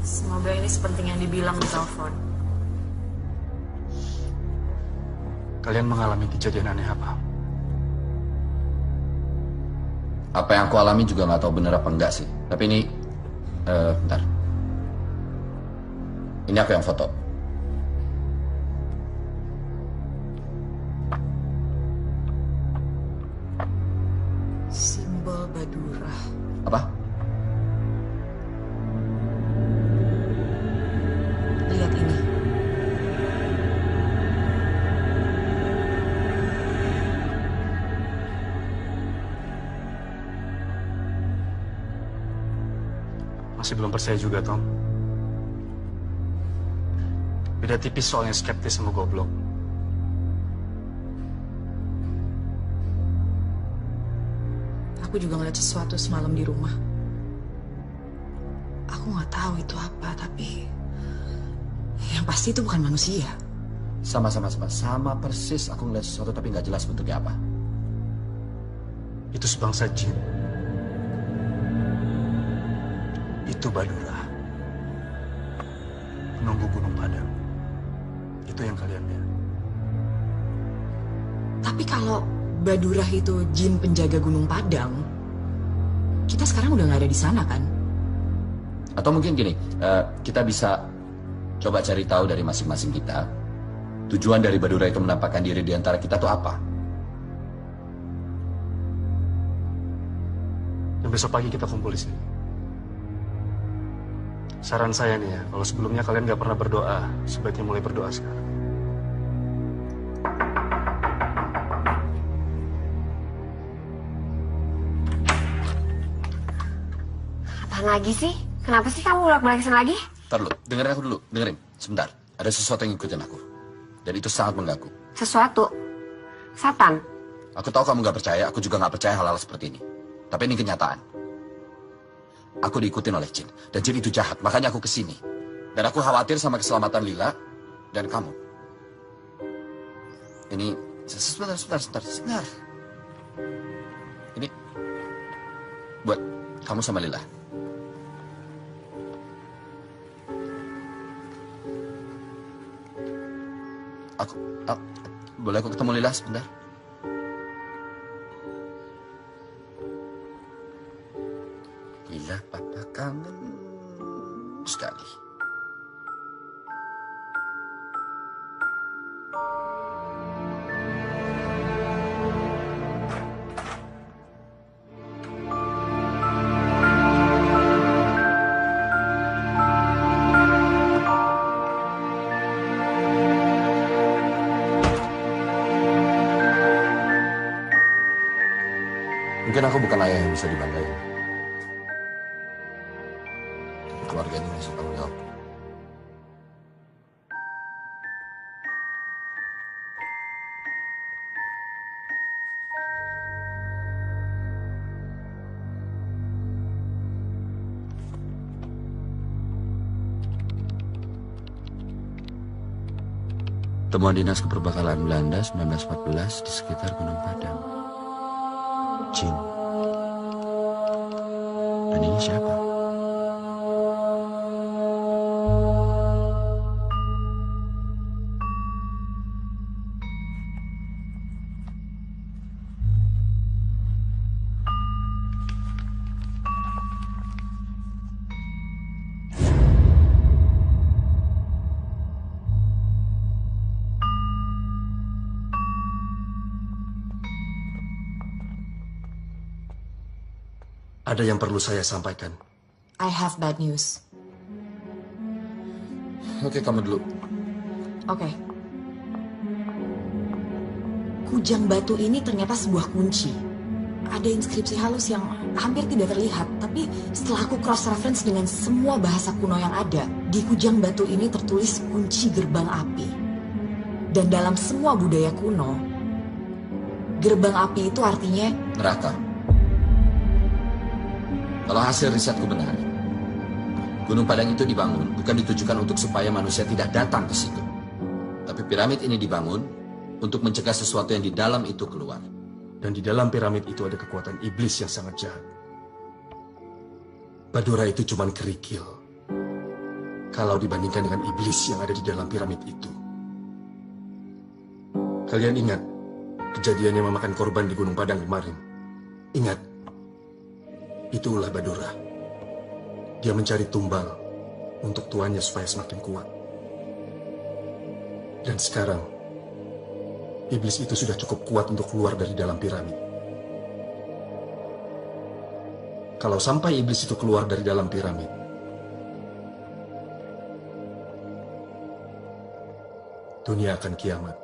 Semoga ini sepenting yang dibilang di telepon. Kalian mengalami kejadian aneh apa? Apa yang aku alami juga nggak tahu bener apa enggak sih. Tapi ini, bentar. Ini aku yang foto. Simbol Badura. Apa? Lihat ini. Masih belum percaya juga, Tom. Beda tipis soalnya skeptis sama goblok. Aku juga ngeliat sesuatu semalam di rumah. Aku nggak tahu itu apa, tapi yang pasti itu bukan manusia. Sama persis aku ngeliat sesuatu tapi nggak jelas bentuknya apa. Itu sebangsa jin. Itu Badura. Penunggu Gunung Padang. Itu yang kalian lihat. Tapi kalau Badura itu jin penjaga Gunung Padang, kita sekarang udah nggak ada di sana kan? Atau mungkin gini, kita bisa coba cari tahu dari masing-masing kita, tujuan dari Badura itu menampakkan diri di antara kita tuh apa? Dan besok pagi kita kumpul di sini. Saran saya nih ya, kalau sebelumnya kalian nggak pernah berdoa, sebaiknya mulai berdoa sekarang. Apaan lagi sih? Kenapa sih kamu bolak-balik kesini lagi? Ntar dulu, dengerin aku dulu, dengerin. Sebentar, ada sesuatu yang ngikutin aku. Dan itu sangat mengganggu. Sesuatu? Satan? Aku tahu kamu nggak percaya, aku juga nggak percaya hal-hal seperti ini. Tapi ini kenyataan. Aku diikutin oleh jin, dan jin itu jahat, makanya aku kesini. Dan aku khawatir sama keselamatan Lila dan kamu. Ini, sebentar. Ini, buat kamu sama Lila. Boleh aku ketemu Lila sebentar? Lila, papa kangen sekali. Mungkin aku bukan ayah yang bisa dibanggain. Tapi keluarga ini masih tanggung jawab. Temuan dinas keperbakalan Belanda 1914 di sekitar Gunung Padang. Jin. Dan ini siapa? Ada yang perlu saya sampaikan. I have bad news. Oke, kamu dulu. Oke. Kujang batu ini ternyata sebuah kunci. Ada inskripsi halus yang hampir tidak terlihat, tapi setelah aku cross-reference dengan semua bahasa kuno yang ada, di kujang batu ini tertulis kunci gerbang api. Dan dalam semua budaya kuno, gerbang api itu artinya Neraka. Kalau hasil risetku benar, Gunung Padang itu dibangun bukan ditujukan untuk supaya manusia tidak datang ke situ. Tapi piramid ini dibangun untuk mencegah sesuatu yang di dalam itu keluar. Dan di dalam piramid itu ada kekuatan iblis yang sangat jahat. Badura itu cuma kerikil kalau dibandingkan dengan iblis yang ada di dalam piramid itu. Kalian ingat kejadian yang memakan korban di Gunung Padang kemarin? Ingat, itulah Badura. Dia mencari tumbal untuk tuannya supaya semakin kuat. Dan sekarang, iblis itu sudah cukup kuat untuk keluar dari dalam piramid. Kalau sampai iblis itu keluar dari dalam piramid, dunia akan kiamat.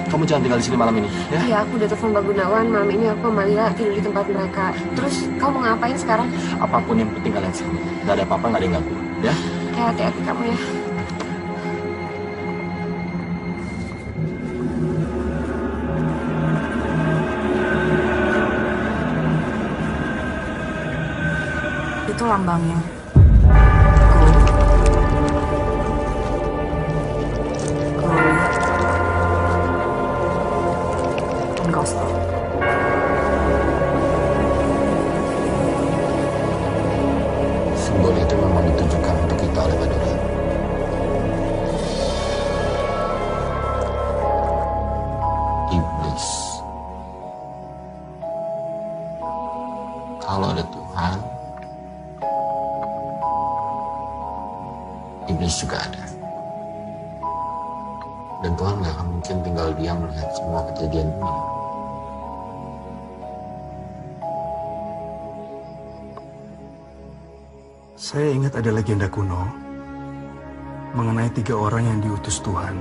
Kamu jangan tinggal di sini malam ini, ya? Iya, aku udah telepon Mbak Gunawan. Malam ini aku sama Lila tidur di tempat mereka. Terus kamu mau ngapain sekarang? Apapun yang penting kalian sini. Gak ada apa-apa, gak ada yang ganggu, ya? Ya, hati-hati kamu ya. Itu lambangnya. Kalau ada Tuhan, iblis juga ada. Dan Tuhan gak akan mungkin tinggal diam melihat semua kejadian ini. Saya ingat ada legenda kuno mengenai 3 orang yang diutus Tuhan,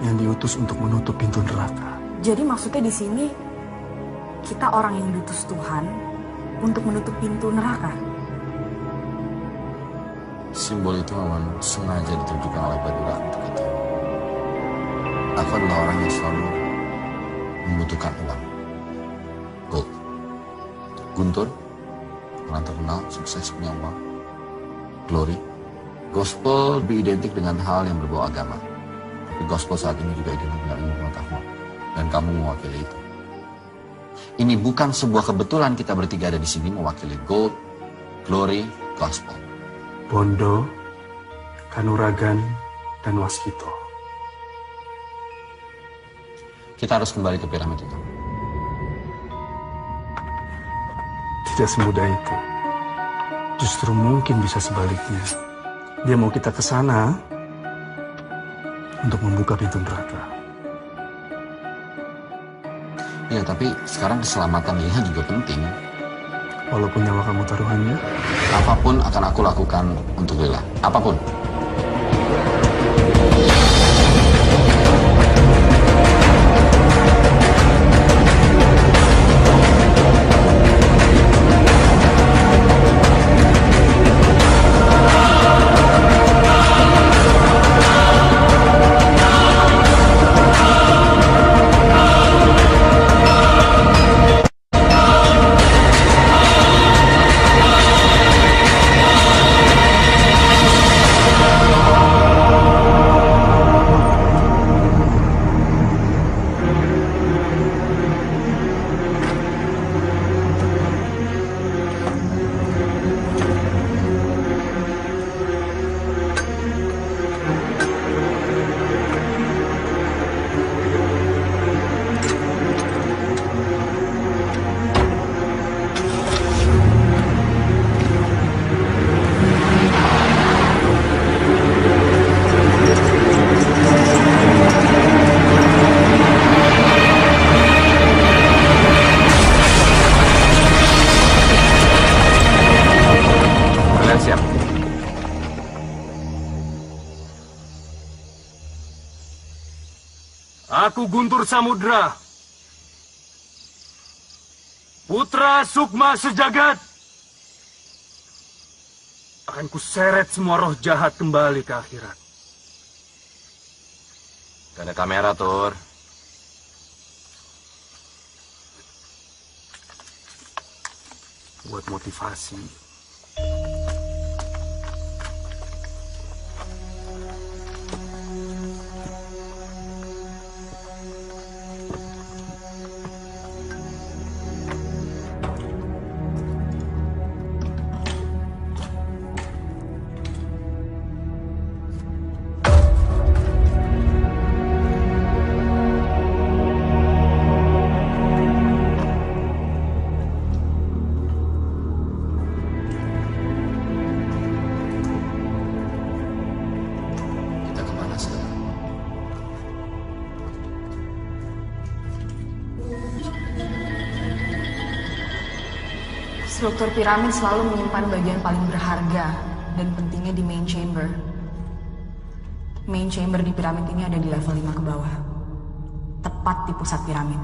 yang diutus untuk menutup pintu neraka. Jadi maksudnya di sini kita orang yang diutus Tuhan untuk menutup pintu neraka. Simbol itu memang sengaja ditunjukkan oleh Badura untuk itu. Aku adalah orang yang selalu membutuhkan uang. Gold. Guntur, orang terkenal, sukses, punya uang. Glory. Gospel lebih identik dengan hal yang berbau agama. Tapi gospel saat ini juga identik dengan ilmu pengetahuan. Dan kamu mewakili itu. Ini bukan sebuah kebetulan kita bertiga ada di sini mewakili gold, glory, gospel. Bondo, Kanuragan, dan Waskito. Kita harus kembali ke piramid itu. Tidak semudah itu. Justru mungkin bisa sebaliknya. Dia mau kita ke sana untuk membuka pintu neraka. Iya, tapi sekarang keselamatan Lila juga penting. Walaupun nyawa kamu taruhannya? Apapun akan aku lakukan untuk Lila. Apapun. Aku Guntur Samudra, putra Sukma Sejagat. Akan kuseret semua roh jahat kembali ke akhirat. Gak ada kamera, Tur. Buat motivasi. Struktur piramid selalu menyimpan bagian paling berharga dan pentingnya di main chamber. Main chamber di piramid ini ada di level 5 ke bawah. Tepat di pusat piramid.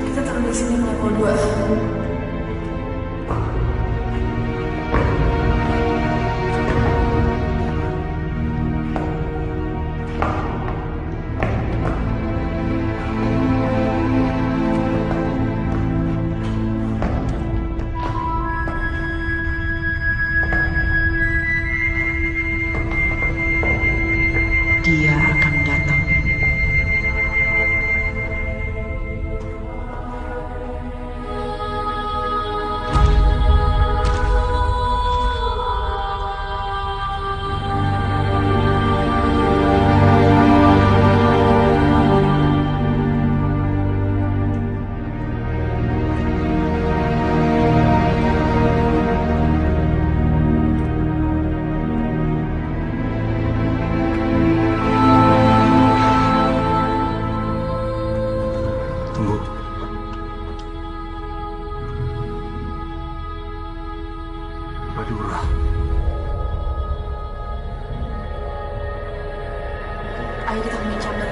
Kita turun di sini level 2. Dia akan datang. Ayo kita ke main chamber.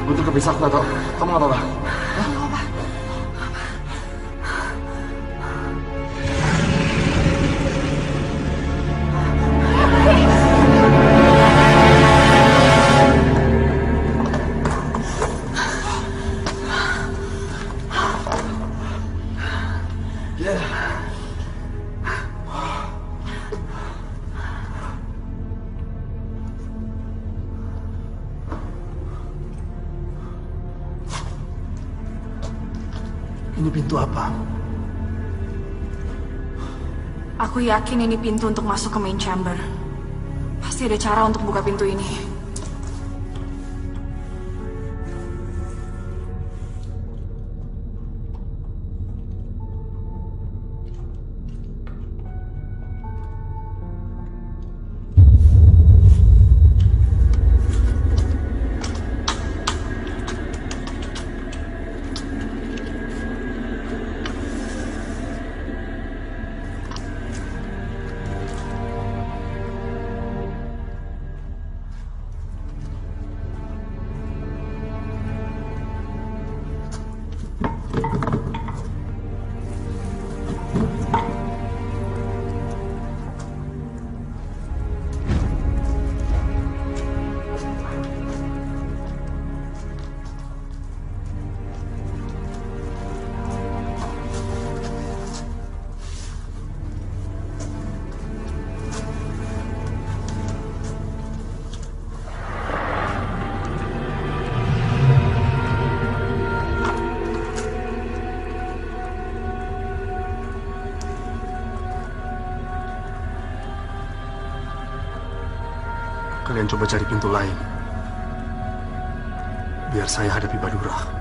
Guntur kepisah, Tato. Kamu nggak apa-apa? Ini pintu apa? Aku yakin ini pintu untuk masuk ke main chamber. Pasti ada cara untuk buka pintu ini. Kalian coba cari pintu lain. Biar saya hadapi Badura.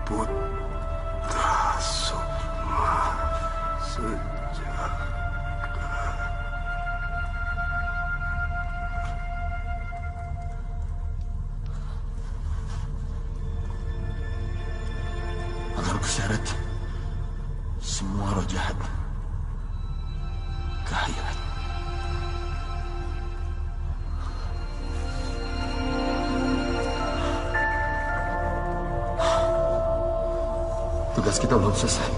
Putra Sukma Senjata. Agar kusyarat semua roh jahat ke akhirat. Tugas kita belum selesai.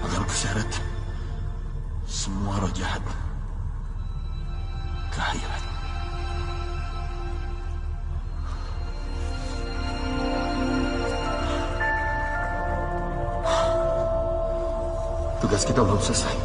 Agar kusyarat semua roh jahat ke akhirat. Tugas kita belum selesai.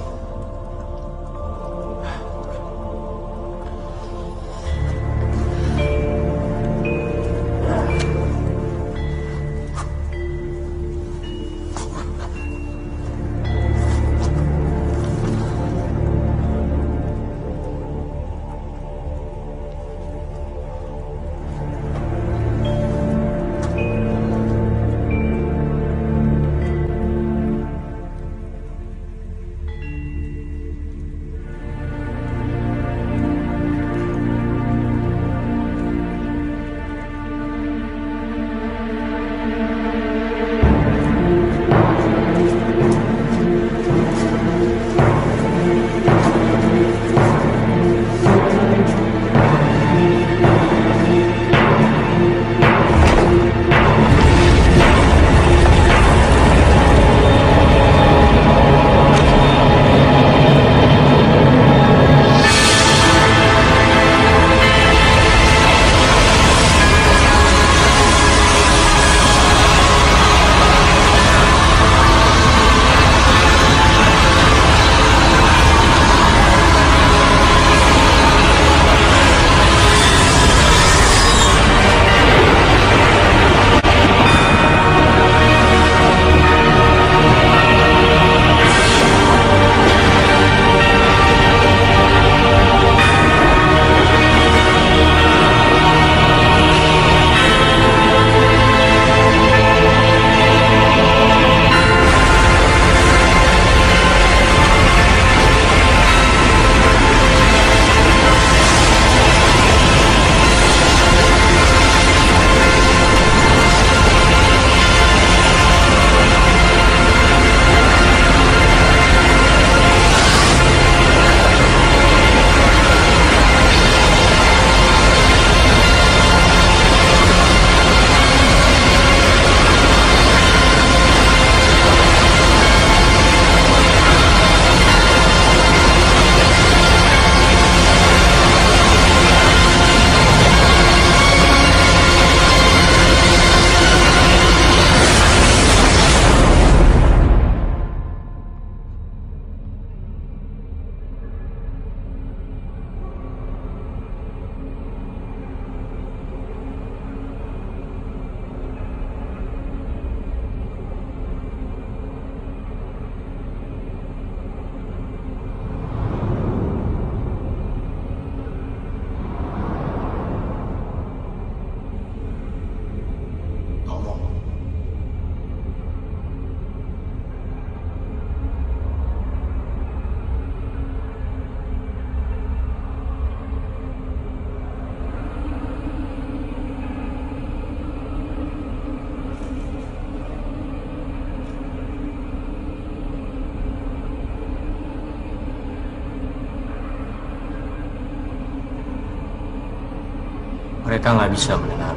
Mereka nggak bisa mendengar.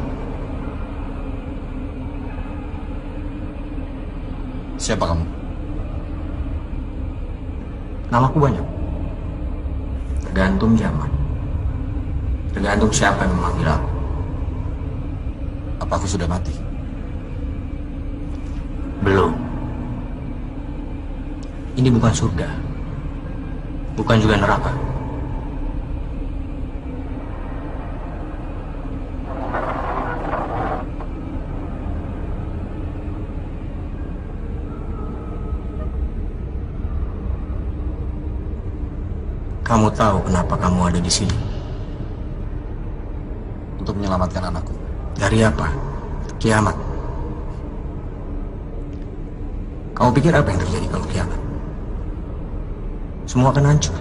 Siapa kamu? Namaku banyak. Tergantung zaman. Tergantung siapa yang memanggil aku. Apa aku sudah mati? Belum. Ini bukan surga. Bukan juga neraka. Kamu tahu kenapa kamu ada di sini? Untuk menyelamatkan anakku. Dari apa? Kiamat. Kamu pikir apa yang terjadi kalau kiamat? Semua akan hancur.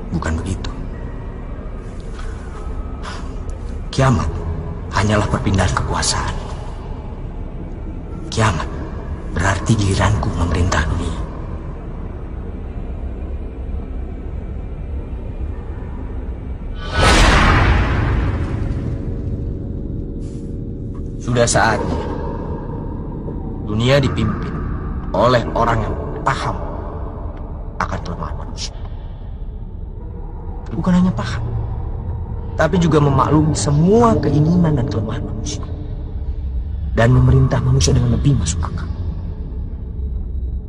Bukan begitu. Kiamat hanyalah perpindahan kekuasaan. Kiamat berarti giliranku memerintah dunia. Sudah saatnya dunia dipimpin oleh orang yang paham akan kelemahan manusia. Bukan hanya paham, tapi juga memaklumi semua keinginan dan kelemahan manusia. Dan memerintah manusia dengan lebih masuk akal.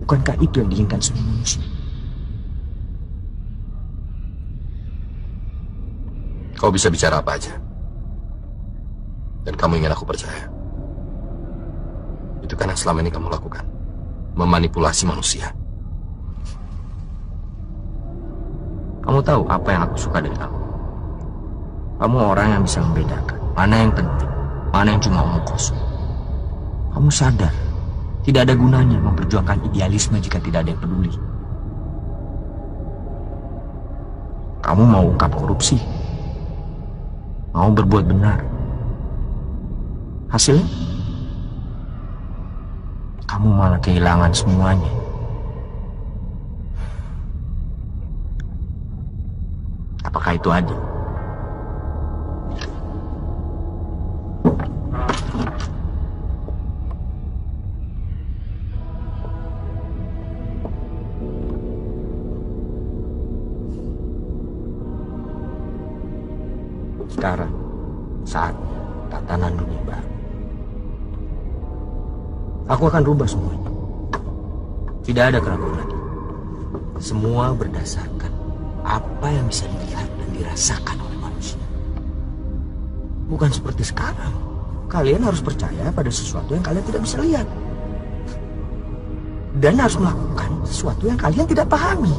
Bukankah itu yang diinginkan semua manusia? Kau bisa bicara apa aja. Dan kamu ingin aku percaya. Itu kan yang selama ini kamu lakukan. Memanipulasi manusia. Kamu tahu apa yang aku suka dari kamu? Kamu orang yang bisa membedakan mana yang penting, mana yang cuma omong kosong. Kamu sadar, tidak ada gunanya memperjuangkan idealisme jika tidak ada yang peduli. Kamu mau ungkap korupsi, mau berbuat benar. Hasilnya, kamu malah kehilangan semuanya. Apakah itu adil? Sekarang, saat tatanan dunia baru. Aku akan rubah semuanya. Tidak ada keraguan lagi. Semua berdasarkan apa yang bisa dilihat dan dirasakan oleh manusia. Bukan seperti sekarang. Kalian harus percaya pada sesuatu yang kalian tidak bisa lihat. Dan harus melakukan sesuatu yang kalian tidak pahami.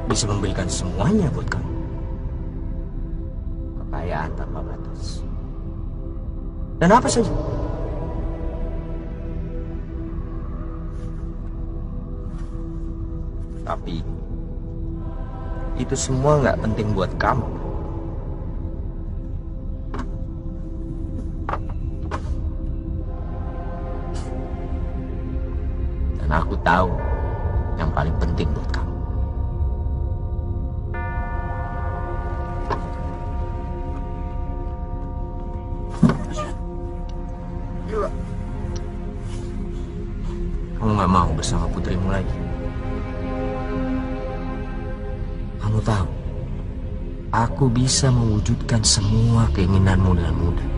Bisa memberikan semuanya buat kamu. Kekayaan tanpa batas. Dan apa saja. Tapi itu semua nggak penting buat kamu. Dan aku tahu yang paling penting buat kamu. Kamu gak mau bersama putrimu lagi. Kamu tahu, aku bisa mewujudkan semua keinginanmu dengan mudah.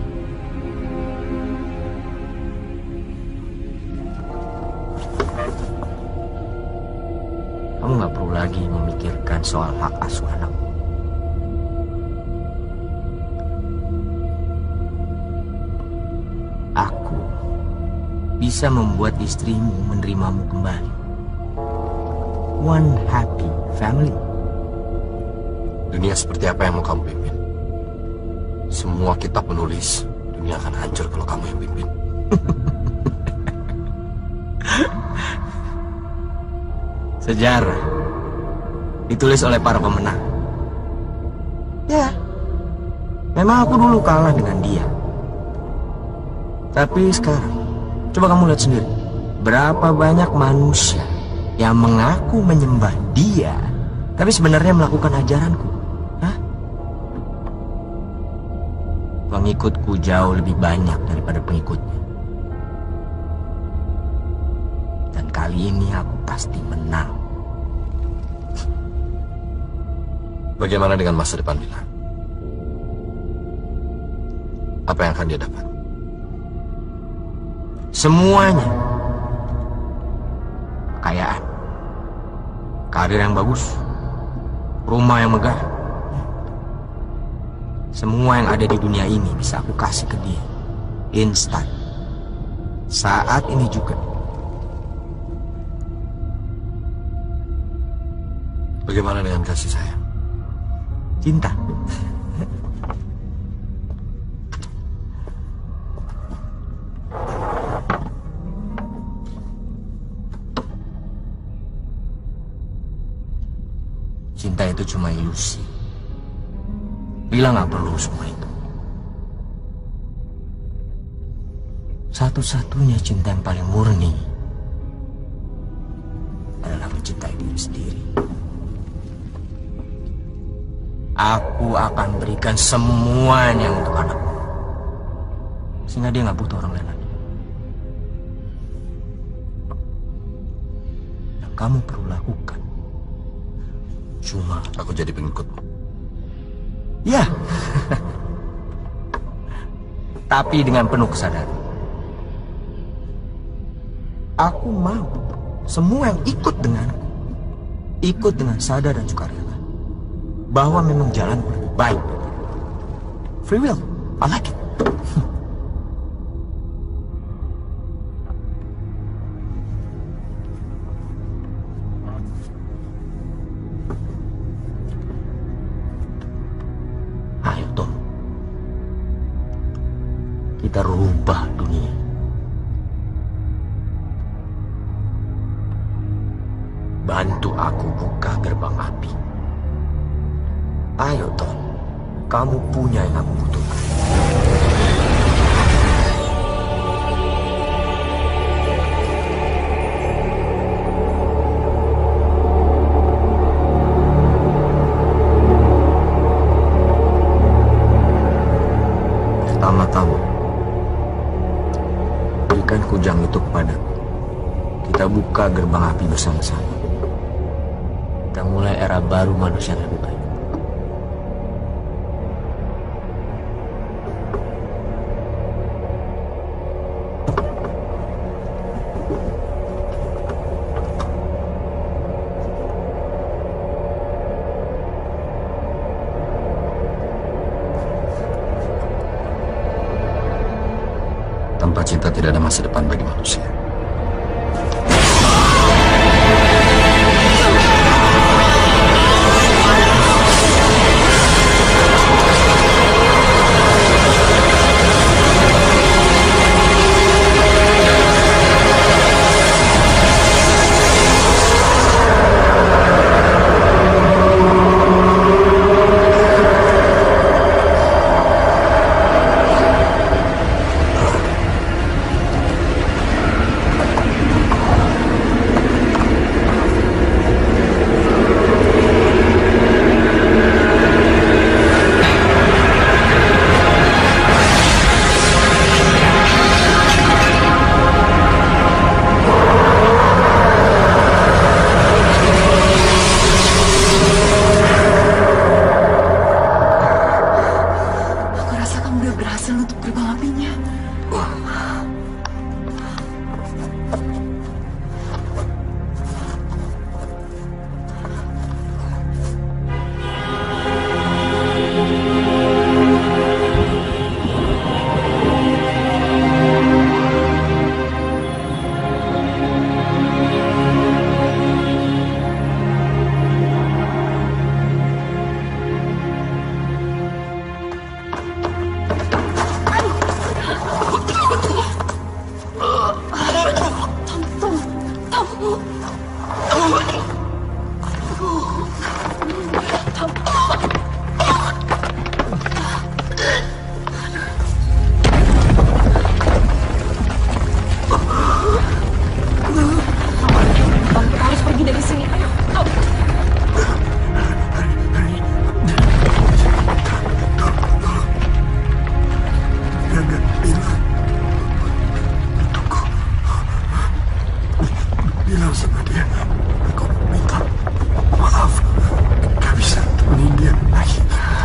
Kamu gak perlu lagi memikirkan soal hak asuh anakmu. Aku bisa membuat istrimu menerimamu kembali. One happy family. Dunia seperti apa yang mau kamu pimpin? Semua kitab menulis dunia akan hancur kalau kamu yang pimpin. Sejarah ditulis oleh para pemenang. Ya, memang aku dulu kalah dengan dia. Tapi sekarang Coba kamu lihat sendiri. Berapa banyak manusia yang mengaku menyembah dia, tapi sebenarnya melakukan ajaranku. Hah? Pengikutku jauh lebih banyak daripada pengikutnya. Dan kali ini aku pasti menang. Bagaimana dengan masa depan Mila? Apa yang akan dia dapat? Semuanya. Kekayaan, karir yang bagus, rumah yang megah. Semua yang ada di dunia ini bisa aku kasih ke dia. Instan. Saat ini juga. Bagaimana dengan kasih sayang? Cinta. Cinta itu cuma ilusi. Lila nggak perlu semua itu. Satu-satunya cinta yang paling murni adalah mencintai diri sendiri. Aku akan berikan semuanya untuk anakku, sehingga dia nggak butuh orang lain lagi. Yang kamu perlu lakukan cuma aku jadi pengikutmu. Ya. Tapi dengan penuh kesadaran. Aku mau semua yang ikut denganku, ikut dengan sadar dan sukarela, bahwa memang jalanku lebih baik. Free will, I like it. Ayo Tom, kita rubah dunia. Bantu aku buka gerbang api. Ayo Tom, kamu punya yang aku butuhkan. Pertama-tama, berikan kujang itu kepadaku. Kita buka gerbang api bersama-sama. Kita mulai era baru manusia yang lebih baik. Tanpa cinta tidak ada masa depan bagi manusia.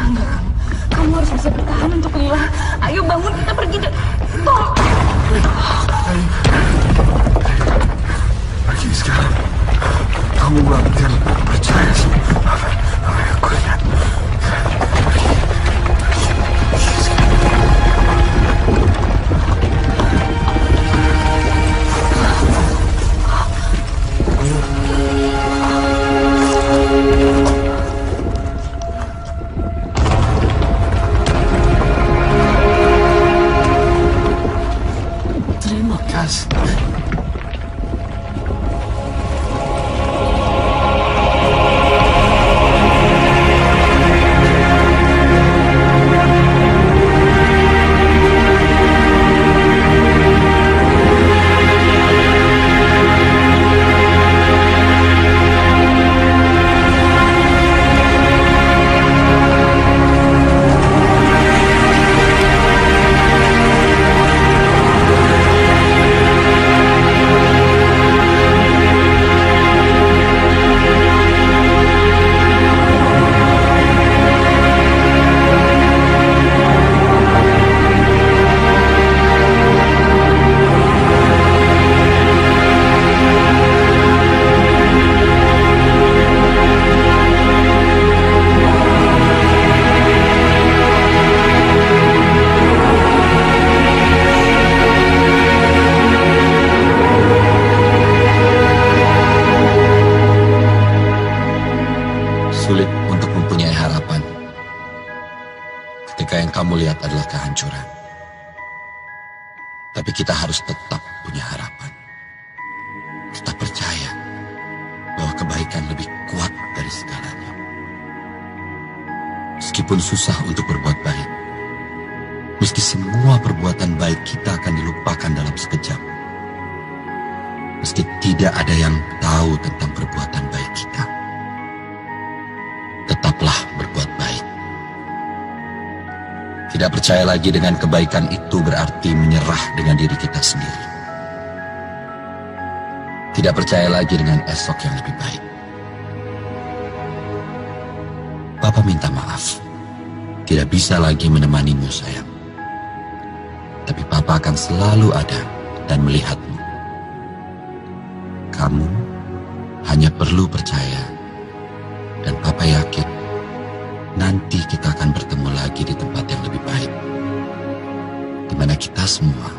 Enggak, kamu harus bisa bertahan untuk Lila. Ayo bangun, kita pergi deh. Tolong. Pergi sekarang. Kamu gak akan percaya sama apa yang aku lihat. Terima kasih. Sulit untuk mempunyai harapan ketika yang kamu lihat adalah kehancuran. Tapi kita harus tetap punya harapan. Kita percaya bahwa kebaikan lebih kuat dari segalanya. Meskipun susah untuk berbuat baik, meski semua perbuatan baik kita akan dilupakan dalam sekejap, meski tidak ada yang tahu tentang perbuatan baik kita, tetaplah berbuat baik. Tidak percaya lagi dengan kebaikan itu berarti menyerah dengan diri kita sendiri. Tidak percaya lagi dengan esok yang lebih baik. Papa minta maaf. Tidak bisa lagi menemanimu, sayang. Tapi Papa akan selalu ada dan melihatmu. Kamu hanya perlu percaya. Dan Papa yakin nanti kita akan bertemu lagi di tempat yang lebih baik, di mana kita semua